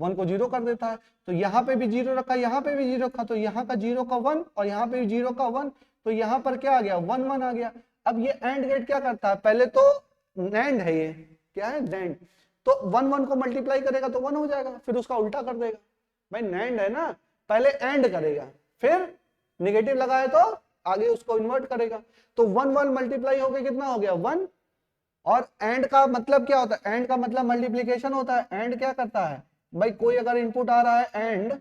1 को 0 कर देता है। तो यहाँ पे भी 0 रखा, यहाँ पे भी 0 रखा, तो यहाँ का 0 का 1 और यहाँ पे भी 0 का 1, तो यहाँ पर क्या आ गया 1 1 आ गया। अब ये एंड गेट क्या करता है, पहले तो नैंड है, ये क्या है नैंड, तो 1 1 को मल्टीप्लाई करेगा तो 1 हो जाएगा, फिर उसका उल्टा कर देगा। भाई नैंड है ना, पहले एंड करेगा फिर निगेटिव लगाए तो आगे उसको इन्वर्ट करेगा। तो 1 1 मल्टीप्लाई होके कितना हो गया 1, और एंड का मतलब क्या होता है, एंड का मतलब मल्टीप्लीकेशन होता है। एंड क्या करता है भाई, कोई अगर इनपुट आ रहा है एंड,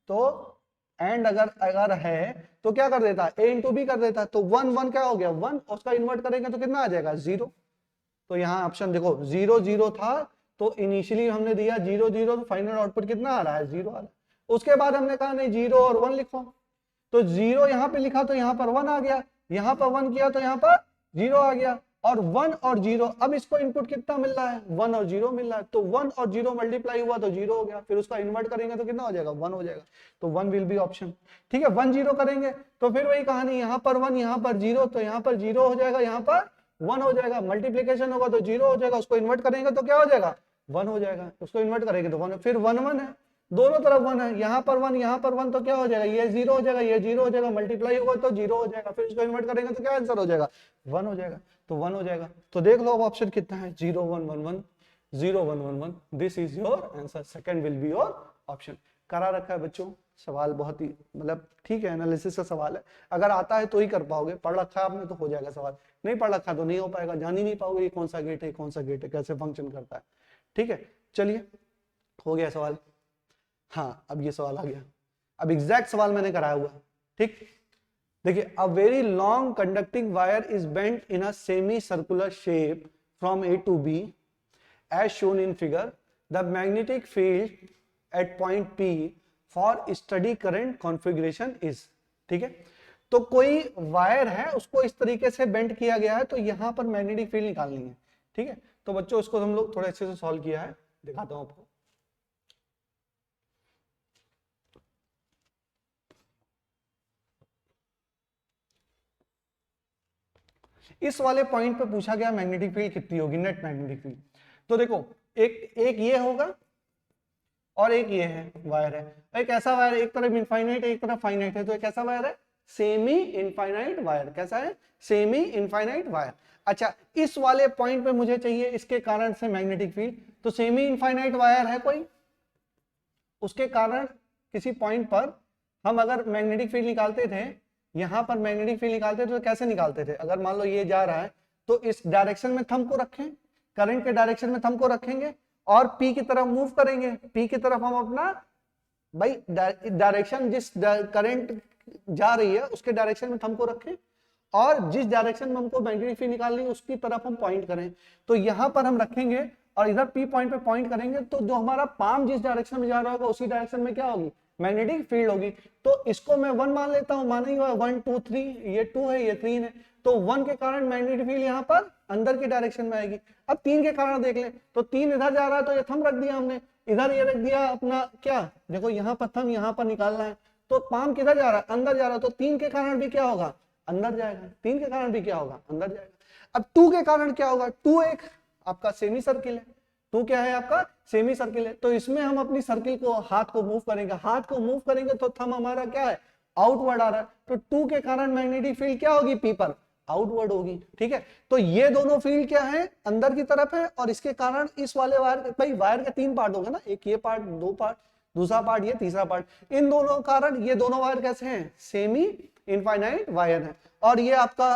तो एंड अगर है तो क्या कर देता है, ए इंटू बी कर देता है। तो 1 1 क्या हो गया 1, उसका इन्वर्ट करेंगे तो कितना आ जाएगा 0। तो यहाँ ऑप्शन देखो 0 0 था, तो इनिशियली हमने दिया 0 0, तो फाइनल आउटपुट कितना आ रहा है 0 आ रहा है। उसके बाद हमने कहा नहीं 0 और 1 लिखो, तो 0 यहाँ पे लिखा तो यहाँ पर 1 आ गया, यहाँ पर 1 किया तो यहाँ पर 0 आ गया, और 1 और 0, अब इसको इनपुट कितना मिल रहा है 1 और 0 मिल रहा है, तो 1 और 0 मल्टीप्लाई हुआ तो 0 हो गया, फिर उसका इन्वर्ट करेंगे तो कितना हो जाएगा 1 हो जाएगा, तो 1 विल बी ऑप्शन। ठीक है, 1 0 करेंगे तो फिर वही कहानी, यहाँ पर 1 यहाँ पर 0, तो यहाँ पर 0 हो जाएगा, यहाँ पर 1 हो जाएगा, मल्टीप्लीकेशन होगा तो 0 हो जाएगा, उसको इन्वर्ट करेंगे तो क्या हो जाएगा 1 हो जाएगा, उसको इन्वर्ट करेंगे तो 1, फिर 1 1 है, दोनों तरफ 1 है, यहाँ पर 1 यहाँ पर 1, तो क्या हो जाएगा ये 0 हो जाएगा, ये 0 हो जाएगा, मल्टीप्लाई होगा तो 0 हो जाएगा, फिर इसको इन्वर्ट करेंगे तो क्या आंसर हो जाएगा 1 हो जाएगा, तो 1 हो जाएगा। तो देख लो अब ऑप्शन कितना है 0 1 1 1 0 1 1 1, this is your answer, second will be your option. करा रखा है बच्चों, सवाल बहुत ही मतलब ठीक है, एनालिसिस का सवाल है, अगर आता है तो ही कर पाओगे, पढ़ रखा है आपने तो हो जाएगा सवाल, नहीं पढ़ रखा तो नहीं हो पाएगा, जान ही नहीं पाओगे ये कौन सा गेट है कौन सा गेट है कैसे फंक्शन करता है। ठीक है, चलिए हो गया सवाल। हाँ अब ये सवाल आ गया, अब एग्जैक्ट सवाल मैंने कराया हुआ। ठीक, देखिए, a very long conducting wire is bent in a semi circular shape from A to B as shown in figure, the magnetic field at point P for steady current configuration is. ठीक है, तो कोई wire है उसको इस तरीके से bend किया गया है, तो यहां पर मैग्नेटिक फील्ड निकालनी है। ठीक है, तो बच्चों इसको हम लोग थोड़े अच्छे से सॉल्व किया है, दिखाता हूं आपको। इस वाले पॉइंट पे पूछा गया मैग्नेटिक फील्ड कितनी होगी, नेट मैग्नेटिक फील्ड। तो देखो एक ये होगा और एक ये है वायर है, एक ऐसा वायर, एक तरफ इनफाइनाइट एक तरफ फाइनाइट है, तो एक ऐसा वायर है सेमी इनफाइनाइट वायर। कैसा है, सेमी इनफाइनाइट वायर। अच्छा, इस वाले पॉइंट पे मुझे चाहिए इसके कारण से मैग्नेटिक फील्ड, तो सेमी इनफाइनाइट वायर है कोई, उसके कारण किसी पॉइंट पर हम अगर मैग्नेटिक फील्ड निकालते थे, यहां पर मैग्नेटिक फील्ड निकालते थे तो कैसे निकालते थे, अगर मान लो ये जा रहा है तो इस डायरेक्शन में थंब को रखें, करंट के डायरेक्शन में थंब को रखेंगे और पी की तरफ मूव करेंगे, पी की तरफ हम अपना भाई डायरेक्शन जिस करंट जा रही है उसके डायरेक्शन में थंब को रखें और जिस डायरेक्शन में हमको मैग्नेटिक फील्ड निकालनी है उसकी तरफ हम पॉइंट करें। तो यहां पर हम रखेंगे और इधर पी पॉइंट पे पॉइंट करेंगे, तो जो हमारा पाम जिस डायरेक्शन में जा रहा होगा उसी डायरेक्शन में क्या होगी, मैग्नेटिक फील्ड होगी। तो इसको मैं 1 मान लेता हूं, माना ही हुआ 1 2 3, ये 2 है ये 3 है, तो 1 के कारण मैग्नेटिक फील्ड यहाँ पर अंदर की डायरेक्शन में आएगी। अब 3 के कारण देख लें, तो 3 इधर जा रहा है तो ये थंब रख दिया हमने, इधर ये रख दिया अपना क्या, देखो यहाँ पर थंब यहाँ पर निकालना है, तो पाम किधर जा रहा है, अंदर जा रहा है, तो 3 के कारण भी क्या होगा, अंदर जाएगा, 3 के कारण भी क्या होगा, अंदर जाएगा। अब 2 के कारण क्या होगा, 2 एक आपका सेमी सर्किल है, 2 क्या है आपका सेमी सर्किल है, तो इसमें हम अपनी सर्किल को हाथ को मूव करेंगे, हाथ को मूव करेंगे तो थंब हमारा क्या है आउटवर्ड आ रहा है, तो 2 के कारण मैग्नेटिक फील्ड क्या होगी पी पर आउटवर्ड होगी। ठीक है, तो ये दोनों फील्ड क्या है अंदर की तरफ है, और इसके कारण इस वाले वायर, भाई वायर के 3 पार्ट होंगे ना, एक ये पार्ट 2 पार्ट, दूसरा पार्ट ये, तीसरा पार्ट, इन दोनों कारण ये दोनों वायर कैसे हैं, सेमी इनफाइनाइट वायर है, और ये आपका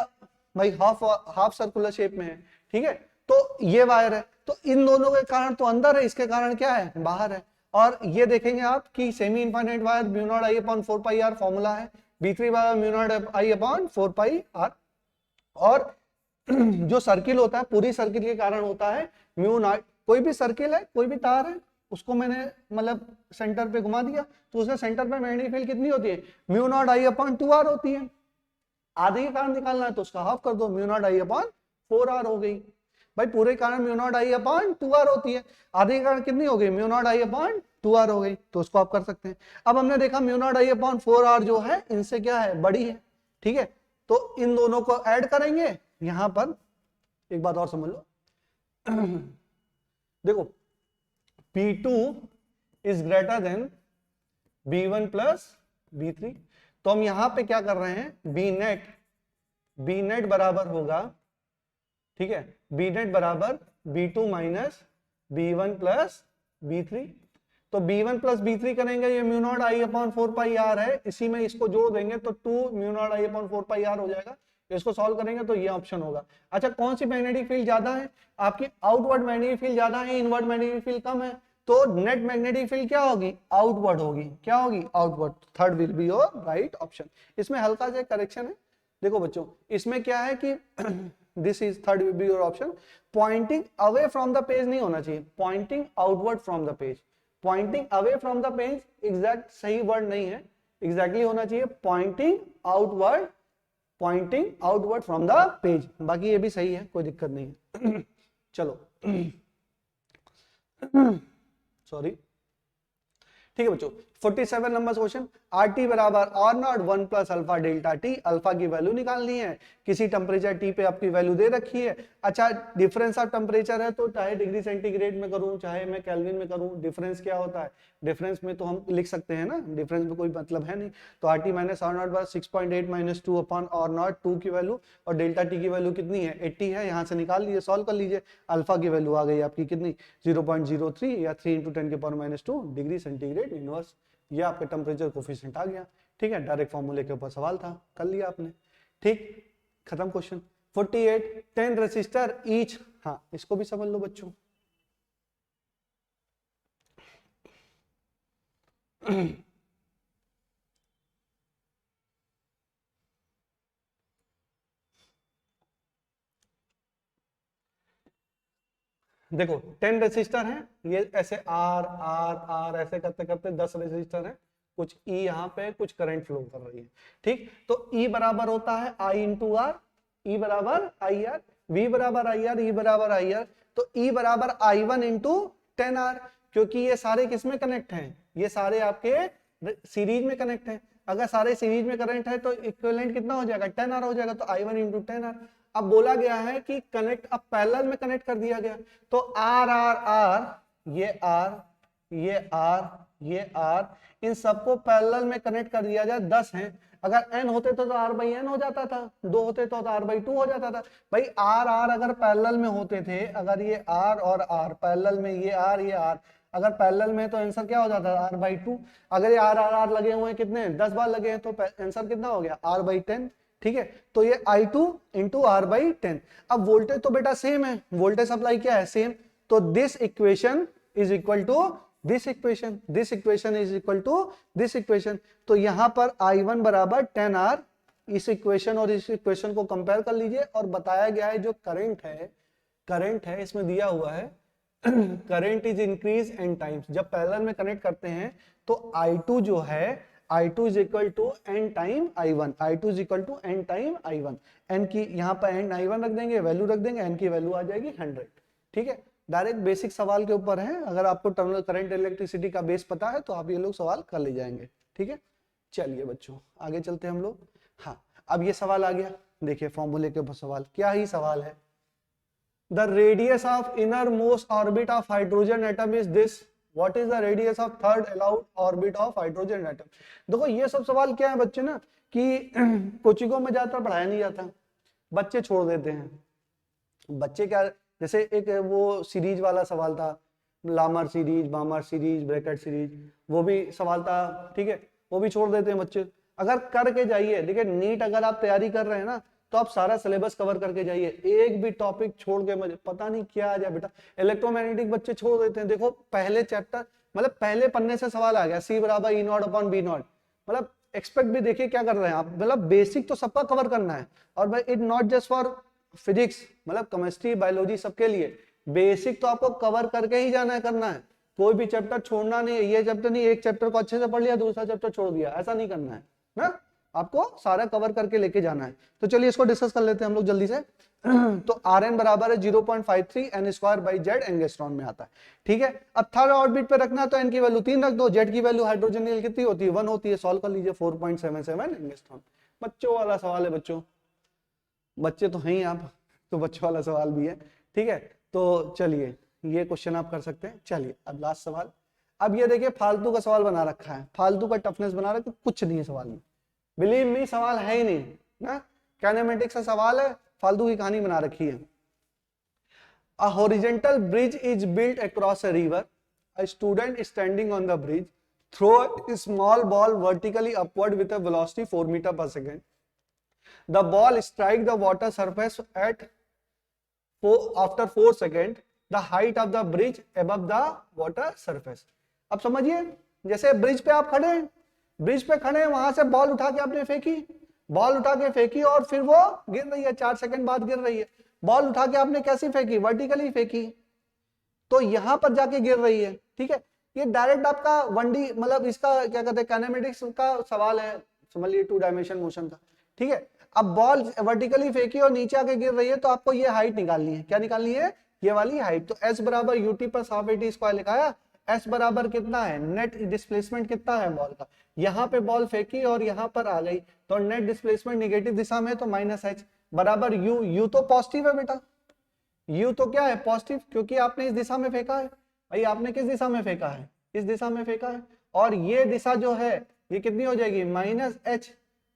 भाई हाफ सर्कुलर शेप में है। ठीक है, तो ये वायर है, तो इन दोनों के कारण तो अंदर है, इसके कारण क्या है बाहर है। और ये देखेंगे आप कि semi infinite wire mu naught I upon 4 pi R formula है, B3 wire mu naught I upon 4 pi R, और जो सर्किल होता है पूरी सर्किल के कारण होता है म्यू नॉट, कोई भी सर्किल है कोई भी तार है उसको मैंने मतलब सेंटर पे घुमा दिया तो उसके सेंटर पे मैग्नेटिक फील्ड कितनी होती है, mu naught I upon 2 R होती है। आधे के कारण निकालना है तो उसका हाफ कर दो, mu naught I upon 4 R हो गई। भाई पूरे कारण mu naught I upon 2 R होती है, आधे के कारण कितनी हो गई, mu naught I upon 2 R हो गई, तो उसको आप कर सकते हैं। अब हमने देखा mu naught I upon 4 R जो है इनसे क्या है बड़ी है। ठीक है, तो इन दोनों को ऐड करेंगे, यहां पर एक बात और समझ लो देखो P2 is greater than B1 plus B3। तो हम यहां पे क्या कर रहे हैं, बी नेट बराबर होगा, ठीक है, बी नेट बराबर B2 minus B1 plus B3। तो B1 प्लस B3 करेंगे, ये mu naught I upon 4 pi R है, इसी में इसको जोड़ देंगे तो 2 mu naught I upon 4 pi R हो जाएगा। इसको सॉल्व करेंगे तो ये ऑप्शन होगा। अच्छा, कौन सी मैग्नेटिक फील्ड ज्यादा है, आपकी आउटवर्ड मैग्नेटिक फील्ड ज्यादा है, इनवर्ड मैग्नेटिक फील्ड कम है, तो नेट मैग्नेटिक फील्ड क्या होगी, आउटवर्ड होगी। क्या होगी, outward. Third will be your right option. इसमें हल्का सा करेक्शन है, देखो बच्चों, इसमें क्या है कि this is third will be your option, pointing away from the page नहीं होना चाहिए, pointing outward from the page. Pointing away from the page exact सही वर्ड नहीं है, एग्जैक्टली होना चाहिए pointing outward, pointing outward from the page. बाकी ये भी सही है, कोई दिक्कत नहीं है। चलो सॉरी, ठीक है बच्चों। 47 नंबर क्वेश्चन, आर टी बराबर R naught 1 plus alpha delta T. Alpha की वैल्यू निकालनी है, किसी टेम्परेचर टी पे आपकी वैल्यू दे रखी है। अच्छा, डिफरेंस ऑफ टेम्परेचर है तो चाहे डिग्री सेंटीग्रेड में करूं चाहे मैं केल्विन में करूं, डिफरेंस क्या होता है, डिफरेंस में तो हम लिख सकते हैं ना, डिफरेंस में कोई मतलब है नहीं। तो R T minus R naught बार 6.8 माइनस 2 अपॉन आर नॉट, 2 की वैल्यू और डेल्टा टी की वैल्यू कितनी है, 80 है, यहाँ से निकाल लीजिए, सॉल्व कर लीजिए। अल्फा की वैल्यू आ गई आपकी कितनी, 0.03 या 3 × 10⁻², डिग्री सेंटीग्रेड इनवर्स। ये आपका टेम्परेचर कोफिशिएंट आ गया, ठीक है, डायरेक्ट फॉर्मूले के ऊपर सवाल था, कर लिया आपने, ठीक, खत्म क्वेश्चन। 48, 10 रेसिस्टर ईच, हाँ इसको भी समझ लो बच्चों। देखो 10 रेसिस्टर हैं, ये ऐसे आर आर आर ऐसे करते करते 10 रेसिस्टर हैं, कुछ ई यहाँ पे कुछ करंट फ्लो कर रही है, ठीक। तो ई बराबर होता है आई इंटू आर, ई बराबर आई आर, वी बराबर आई आर, ई बराबर आई आर। तो ई बराबर आई वन इंटू 10 आर, क्योंकि ये सारे किसमें कनेक्ट हैं, ये सारे आपके सीरीज में कनेक्ट हैं। अगर सारे सीरीज में करंट है तो इक्विवेलेंट कितना हो जाएगा, 10 आर हो जाएगा। तो आई वन इंटू 10 आर। अब बोला गया है कि कनेक्ट, अब पैरेलल में कनेक्ट कर दिया गया, तो आर आर आर, ये आर, ये आर, ये आर, इन सबको पैरेलल में कनेक्ट कर दिया जाए। 10 हैं, अगर n होते तो r बाई n हो जाता था, 2 होते तो r बाई 2 हो जाता था। भाई आर आर अगर पैरेलल में होते थे, अगर ये r और r पैरेलल में, ये r ये r अगर पैरेलल में, तो आंसर क्या हो जाता है, r बाई 2। अगर ये r r r लगे हुए हैं कितने, 10 बार लगे हैं, तो आंसर कितना हो गया, r बाई 10, ठीक है। तो ये I2 इंटू आर बाई 10। अब वोल्टेज तो बेटा सेम है, वोल्टेज सप्लाई क्या है, सेम। तो this equation is equal to this equation, this equation is equal to this equation. तो यहां पर I1 बराबर 10R, इस इक्वेशन और इस इक्वेशन को कंपेयर कर लीजिए, और बताया गया है जो करंट है इसमें दिया हुआ है current is increase N times. जब पैरेलल में कनेक्ट करते हैं तो I2 जो है, I2 is equal to n time I1, I2 is equal to n time I1। n की यहाँ पर n I1 रख देंगे, वैल्यू रख देंगे, n की वैल्यू आ जाएगी 100, ठीक है। डायरेक्ट बेसिक सवाल के ऊपर है, अगर आपको टर्मिनल करंट इलेक्ट्रिसिटी का बेस पता है तो आप ये लोग सवाल कर ले जाएंगे, ठीक है। चलिए बच्चों आगे चलते हैं हम लोग। हाँ, अब ये सवाल आ गया, देखिए फॉर्मूले के ऊपर सवाल, क्या ही सवाल है, the radius of inner most orbit of hydrogen atom is this, what is the radius of third allowed orbit of hydrogen atom. देखो ये सब सवाल क्या है बच्चे ना, कि कोचिंगों में ज्यादातर पढ़ाया नहीं जाता, बच्चे छोड़ देते हैं। बच्चे क्या, जैसे एक वो सीरीज वाला सवाल था, Lamar series, बामर series, Brackett series, वो भी सवाल था, ठीक है, वो भी छोड़ देते हैं बच्चे। अगर करके जाइए, देखिए नीट अगर आप तैयारी कर रहे हैं ना, तो आप सारा सिलेबस कवर करके जाइए, एक भी टॉपिक छोड़ के मुझे पता नहीं क्या आ जाए बेटा। इलेक्ट्रोमैग्नेटिक बच्चे छोड़ देते हैं, देखो पहले चैप्टर, मतलब पहले पन्ने से सवाल आ गया, C बराबर E not upon B not, मतलब एक्सपेक्ट भी देखिए क्या कर रहे हैं आप, मतलब बेसिक तो सबका कवर करना है। और भाई it not just for physics, मतलब केमिस्ट्री बायोलॉजी सबके लिए बेसिक तो आपको कवर करके ही जाना है, करना है, कोई भी चैप्टर छोड़ना नहीं है। ये चैप्टर नहीं, एक चैप्टर को अच्छे से पढ़ लिया, दूसरा चैप्टर छोड़ दिया, ऐसा नहीं करना है ना, आपको सारा कवर करके लेके जाना है। तो चलिए इसको डिस्कस कर लेते हैं हम लोग जल्दी से। तो Rn बराबर है 0.53 n square by Z angstrom में आता है, ठीक है। अब थर्ड ऑर्बिट पे रखना, तो n की वैल्यू 3 रख दो, जेड की वैल्यू हाइड्रोजन की कितनी होती है, 1 होती है, सॉल्व कर लीजिए, 4.77 एंगस्ट्रॉन। बच्चों वाला सवाल है बच्चों, बच्चे तो हैं आप, तो बच्चों वाला सवाल भी है, ठीक है। तो चलिए ये क्वेश्चन आप कर सकते हैं। चलिए अब लास्ट सवाल, अब ये देखिए फालतू का सवाल बना रखा है, फालतू का टफनेस बना रखा है, कुछ नहीं है सवाल में, बिलीव मी सवाल है ही नहीं ना, काइनेमेटिक्स का सवाल है, फालतू की कहानी बना रखी है। A horizontal bridge is built across a river. A student is standing on the bridge. Throw a small ball vertically upward with a velocity 4 meter per second. The ball strikes the water surface at after 4 seconds. The height of the bridge above the water surface. अब समझिए, जैसे bridge पे आप खड़े हैं, bridge पे खड़े हैं, वहां से बॉल उठा के आपने फेंकी, बॉल उठा के फेंकी और फिर वो गिर रही है, 4 सेकंड बाद गिर रही है। बॉल उठा के आपने कैसी फेंकी, वर्टिकली फेंकी, तो यहां पर जाके गिर रही है, ठीक है। ये डायरेक्ट आपका 1D मतलब इसका क्या कहते हैं काइनेमेटिक्स का सवाल है, समझ लीजिए 2 डायमेंशन मोशन का, ठीक है। अब बॉल वर्टिकली फेंकी और नीचे आके गिर रही है, तो आपको ये हाइट निकालनी है, क्या निकालनी है, ये वाली हाइट। तो S बराबर UT पर हाफ AT स्क्वायर लिखाया, S बराबर कितना है, नेट डिस्प्लेसमेंट कितना है बॉल का, यहाँ पे बॉल फेंकी और यहाँ पर आ गई, तो नेट डिस्प्लेसमेंट निगेटिव दिशा में, तो -H बराबर U तो पॉजिटिव है बेटा, U तो क्या है, पॉजिटिव, क्योंकि आपने इस दिशा में फेंका है। भाई आपने किस दिशा में फेंका है, इस दिशा में फेंका है, और ये दिशा जो है ये कितनी हो जाएगी, -H,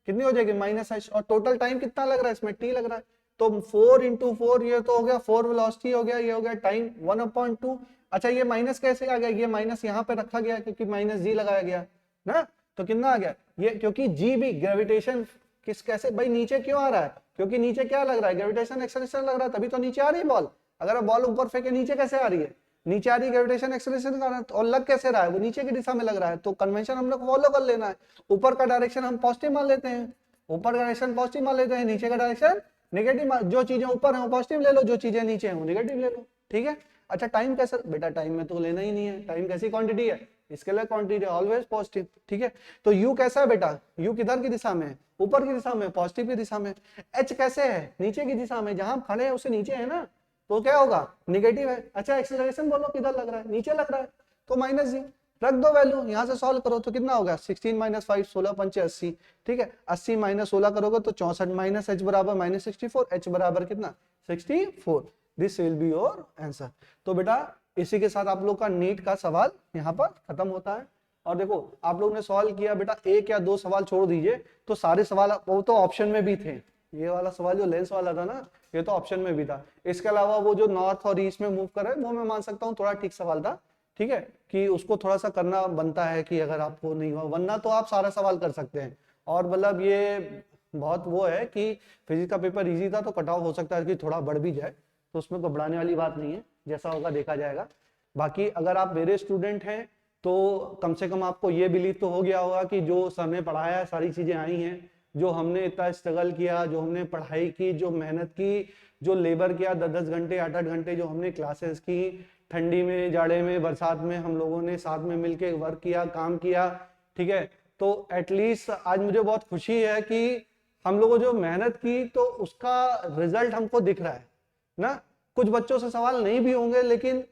कितनी हो जाएगी, -H, और टोटल टाइम कितना लग रहा है इसमें, T लग रहा है, तो 4 × 4 ये तो हो गया 4 वेलोसिटी हो गया, ये हो गया टाइम 1/2। अच्छा ये माइनस कैसे आ गया, ये माइनस यहाँ पे रखा गया क्योंकि -G लगाया गया ना, तो कितना आ गया ये, क्योंकि G भी ग्रेविटेशन किस कैसे, भाई नीचे क्यों आ रहा है, क्योंकि नीचे क्या लग रहा है, ग्रेविटेशन एक्सेलरेशन लग रहा है, तभी तो नीचे आ रही है बॉल। अगर बॉल ऊपर फेंके नीचे कैसे आ रही है, नीचे आ रही है ग्रेविटेशन एक्सेलरेशन का, और लग कैसे रहा है, वो नीचे की दिशा में लग रहा है, तो कन्वेंशन हम लोग फॉलो कर लेना है, ऊपर का डायरेक्शन हम पॉजिटिव मान लेते हैं, ऊपर का डायरेक्शन पॉजिटिव मान लेते हैं, नीचे का डायरेक्शन नेगेटिव, जो चीजें ऊपर है वो पॉजिटिव ले लो, जो चीजें नीचे हैं वो नेगेटिव ले लो, ठीक है। अच्छा टाइम कैसे, बेटा टाइम में तो लेना ही नहीं है, टाइम कैसी क्वांटिटी है, स्केलर क्वांटिटी, ऑलवेज पॉजिटिव, ठीक है। तो U कैसा है बेटा, U किधर की दिशा में, ऊपर की दिशा में, पॉजिटिव की दिशा में। H कैसे है, नीचे की दिशा में, जहां खड़े हैं उससे नीचे है ना, तो क्या होगा, नेगेटिव है। अच्छा एक्सेलरेशन बोलो किधर लग रहा है, नीचे लग रहा है, तो -G रख दो वैल्यू, यहां से सॉल्व करो तो कितना होगा, 16 - 5 16 पंचे 80, ठीक है, 80 - 16 करोगे तो 64, -H बराबर -64, H बराबर कितना 64, this will be your answer. तो बेटा इसी के साथ आप लोग का नीट का सवाल यहाँ पर खत्म होता है। और देखो आप लोग ने सवाल किया बेटा, 1 या 2 सवाल छोड़ दीजिए, तो सारे सवाल वो तो ऑप्शन में भी थे, ये वाला सवाल जो लेंस वाला था ना, ये तो ऑप्शन में भी था। इसके अलावा वो जो नॉर्थ और ईस्ट में मूव कर रहे हैं, वो मैं मान सकता हूँ थोड़ा ठीक सवाल था, ठीक है, कि उसको थोड़ा सा करना बनता है कि अगर आपको नहीं हुआ, वरना तो आप सारा सवाल कर सकते हैं। और मतलब ये बहुत वो है कि फिजिक्स का पेपर इजी था, तो कटाव हो सकता है कि थोड़ा बढ़ भी जाए, तो उसमें घबराने वाली बात नहीं है, जैसा होगा देखा जाएगा। बाकी अगर आप मेरे स्टूडेंट हैं तो कम से कम आपको ये बिलीव तो हो गया होगा कि जो सर ने पढ़ाया है सारी चीजें आई हैं, जो हमने इतना स्ट्रगल किया, जो हमने पढ़ाई की, जो मेहनत की, जो लेबर किया, 10-10 घंटे 8-8 घंटे जो हमने क्लासेस की, ठंडी में, जाड़े में, बरसात में हम लोगों ने साथ में मिलके वर्क किया, काम किया, ठीक है। तो एटलीस्ट आज मुझे बहुत खुशी है कि हम लोगों जो मेहनत की तो उसका रिजल्ट हमको दिख रहा है ना। कुछ बच्चों से सवाल नहीं भी होंगे, लेकिन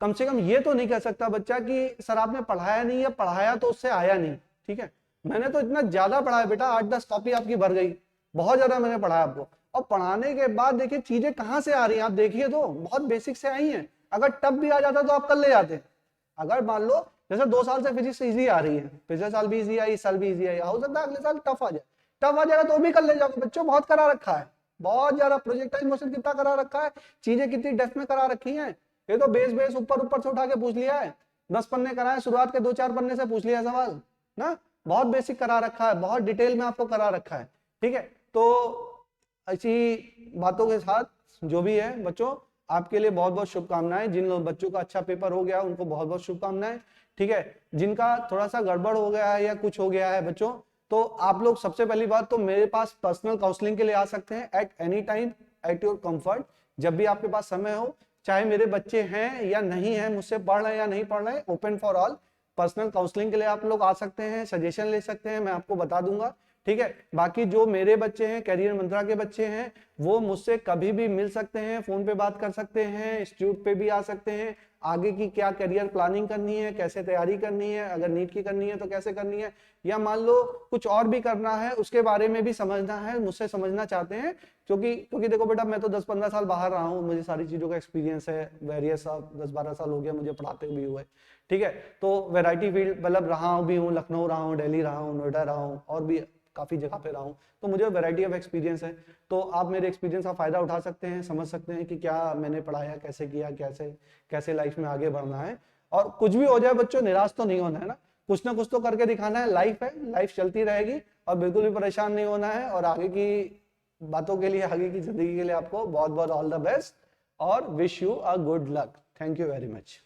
कम से कम ये तो नहीं कह सकता बच्चा कि सर आपने पढ़ाया नहीं, या पढ़ाया तो उससे आया नहीं, ठीक है। मैंने तो इतना ज्यादा पढ़ाया बेटा, 8-10 कॉपी आपकी भर गई, बहुत ज्यादा मैंने पढ़ाया आपको, और पढ़ाने के बाद देखिए चीजें कहाँ से आ रही हैं, आप देखिए तो बहुत बेसिक से आई हैं। अगर टफ भी आ जाता तो आप कल ले जाते। अगर मान लो जैसे 2 साल से फिजिक्स इजी आ रही है, पिछले साल भी इजी आई, इस साल भी इजी आई, हो सकता है अगले साल टफ आ जाए, टफ आ जाएगा तो भी कल ले जाओगे। बच्चों बहुत करा रखा है, बहुत ज्यादा प्रोजेक्टाइल मोशन कितना करा रखा है, चीजें कितनी डेप्थ में करा रखी हैं। ये तो बेस ऊपर से उठा के पूछ लिया है, 10 पन्ने कराए, शुरुआत के 2-4 पन्ने से पूछ लिया सवाल ना, बहुत बेसिक करा रखा है, बहुत डिटेल में आपको करा रखा है, ठीक है। तो ऐसी बातों के साथ जो भी है बच्चों, आपके लिए बहुत बहुत शुभकामनाएं। जिन बच्चों का अच्छा पेपर हो गया उनको बहुत बहुत शुभकामनाएं, ठीक है। जिनका थोड़ा सा गड़बड़ हो गया है या कुछ हो गया है बच्चों, तो आप लोग सबसे पहली बात तो मेरे पास पर्सनल काउंसलिंग के लिए आ सकते हैं at any time, at your comfort, जब भी आपके पास समय हो, चाहे मेरे बच्चे हैं या नहीं है, मुझसे पढ़ रहे हैं या नहीं पढ़ रहे हैं, open for all. Personal counselling के लिए आप लोग आ सकते हैं, सजेशन ले सकते हैं, मैं आपको बता दूंगा, ठीक है। बाकी जो मेरे बच्चे हैं, कैरियर मंत्रा के बच्चे हैं, वो मुझसे कभी भी मिल सकते हैं, फोन पे बात कर सकते हैं, इंस्टीट्यूट पे भी आ सकते हैं, आगे की क्या करियर प्लानिंग करनी है, कैसे तैयारी करनी है, अगर नीट की करनी है तो कैसे करनी है, या मान लो कुछ और भी करना है उसके बारे में भी समझना है, मुझसे समझना चाहते हैं, क्योंकि देखो बेटा, मैं तो 10-15 साल बाहर रहा हूँ, मुझे सारी चीजों का एक्सपीरियंस है, वेरियस 10-12 साल हो गया मुझे पढ़ाते भी हुए, ठीक है। तो वैरायटी फील्ड मतलब रहा भी हूँ, लखनऊ रहा हूँ, दिल्ली रहा हूँ, नोएडा रहा हूँ, और भी काफी जगह पे रहा हूँ, तो मुझे वैरायटी ऑफ एक्सपीरियंस है। तो आप मेरे एक्सपीरियंस का फायदा उठा सकते हैं, समझ सकते हैं कि क्या मैंने पढ़ाया, कैसे किया, कैसे कैसे लाइफ में आगे बढ़ना है। और कुछ भी हो जाए बच्चों, निराश तो नहीं होना है ना, कुछ ना कुछ तो करके दिखाना है, लाइफ है, लाइफ चलती रहेगी, और बिल्कुल भी परेशान नहीं होना है। और आगे की बातों के लिए, आगे की जिंदगी के लिए आपको बहुत बहुत ऑल द बेस्ट, और wish you a good luck. Thank you very much.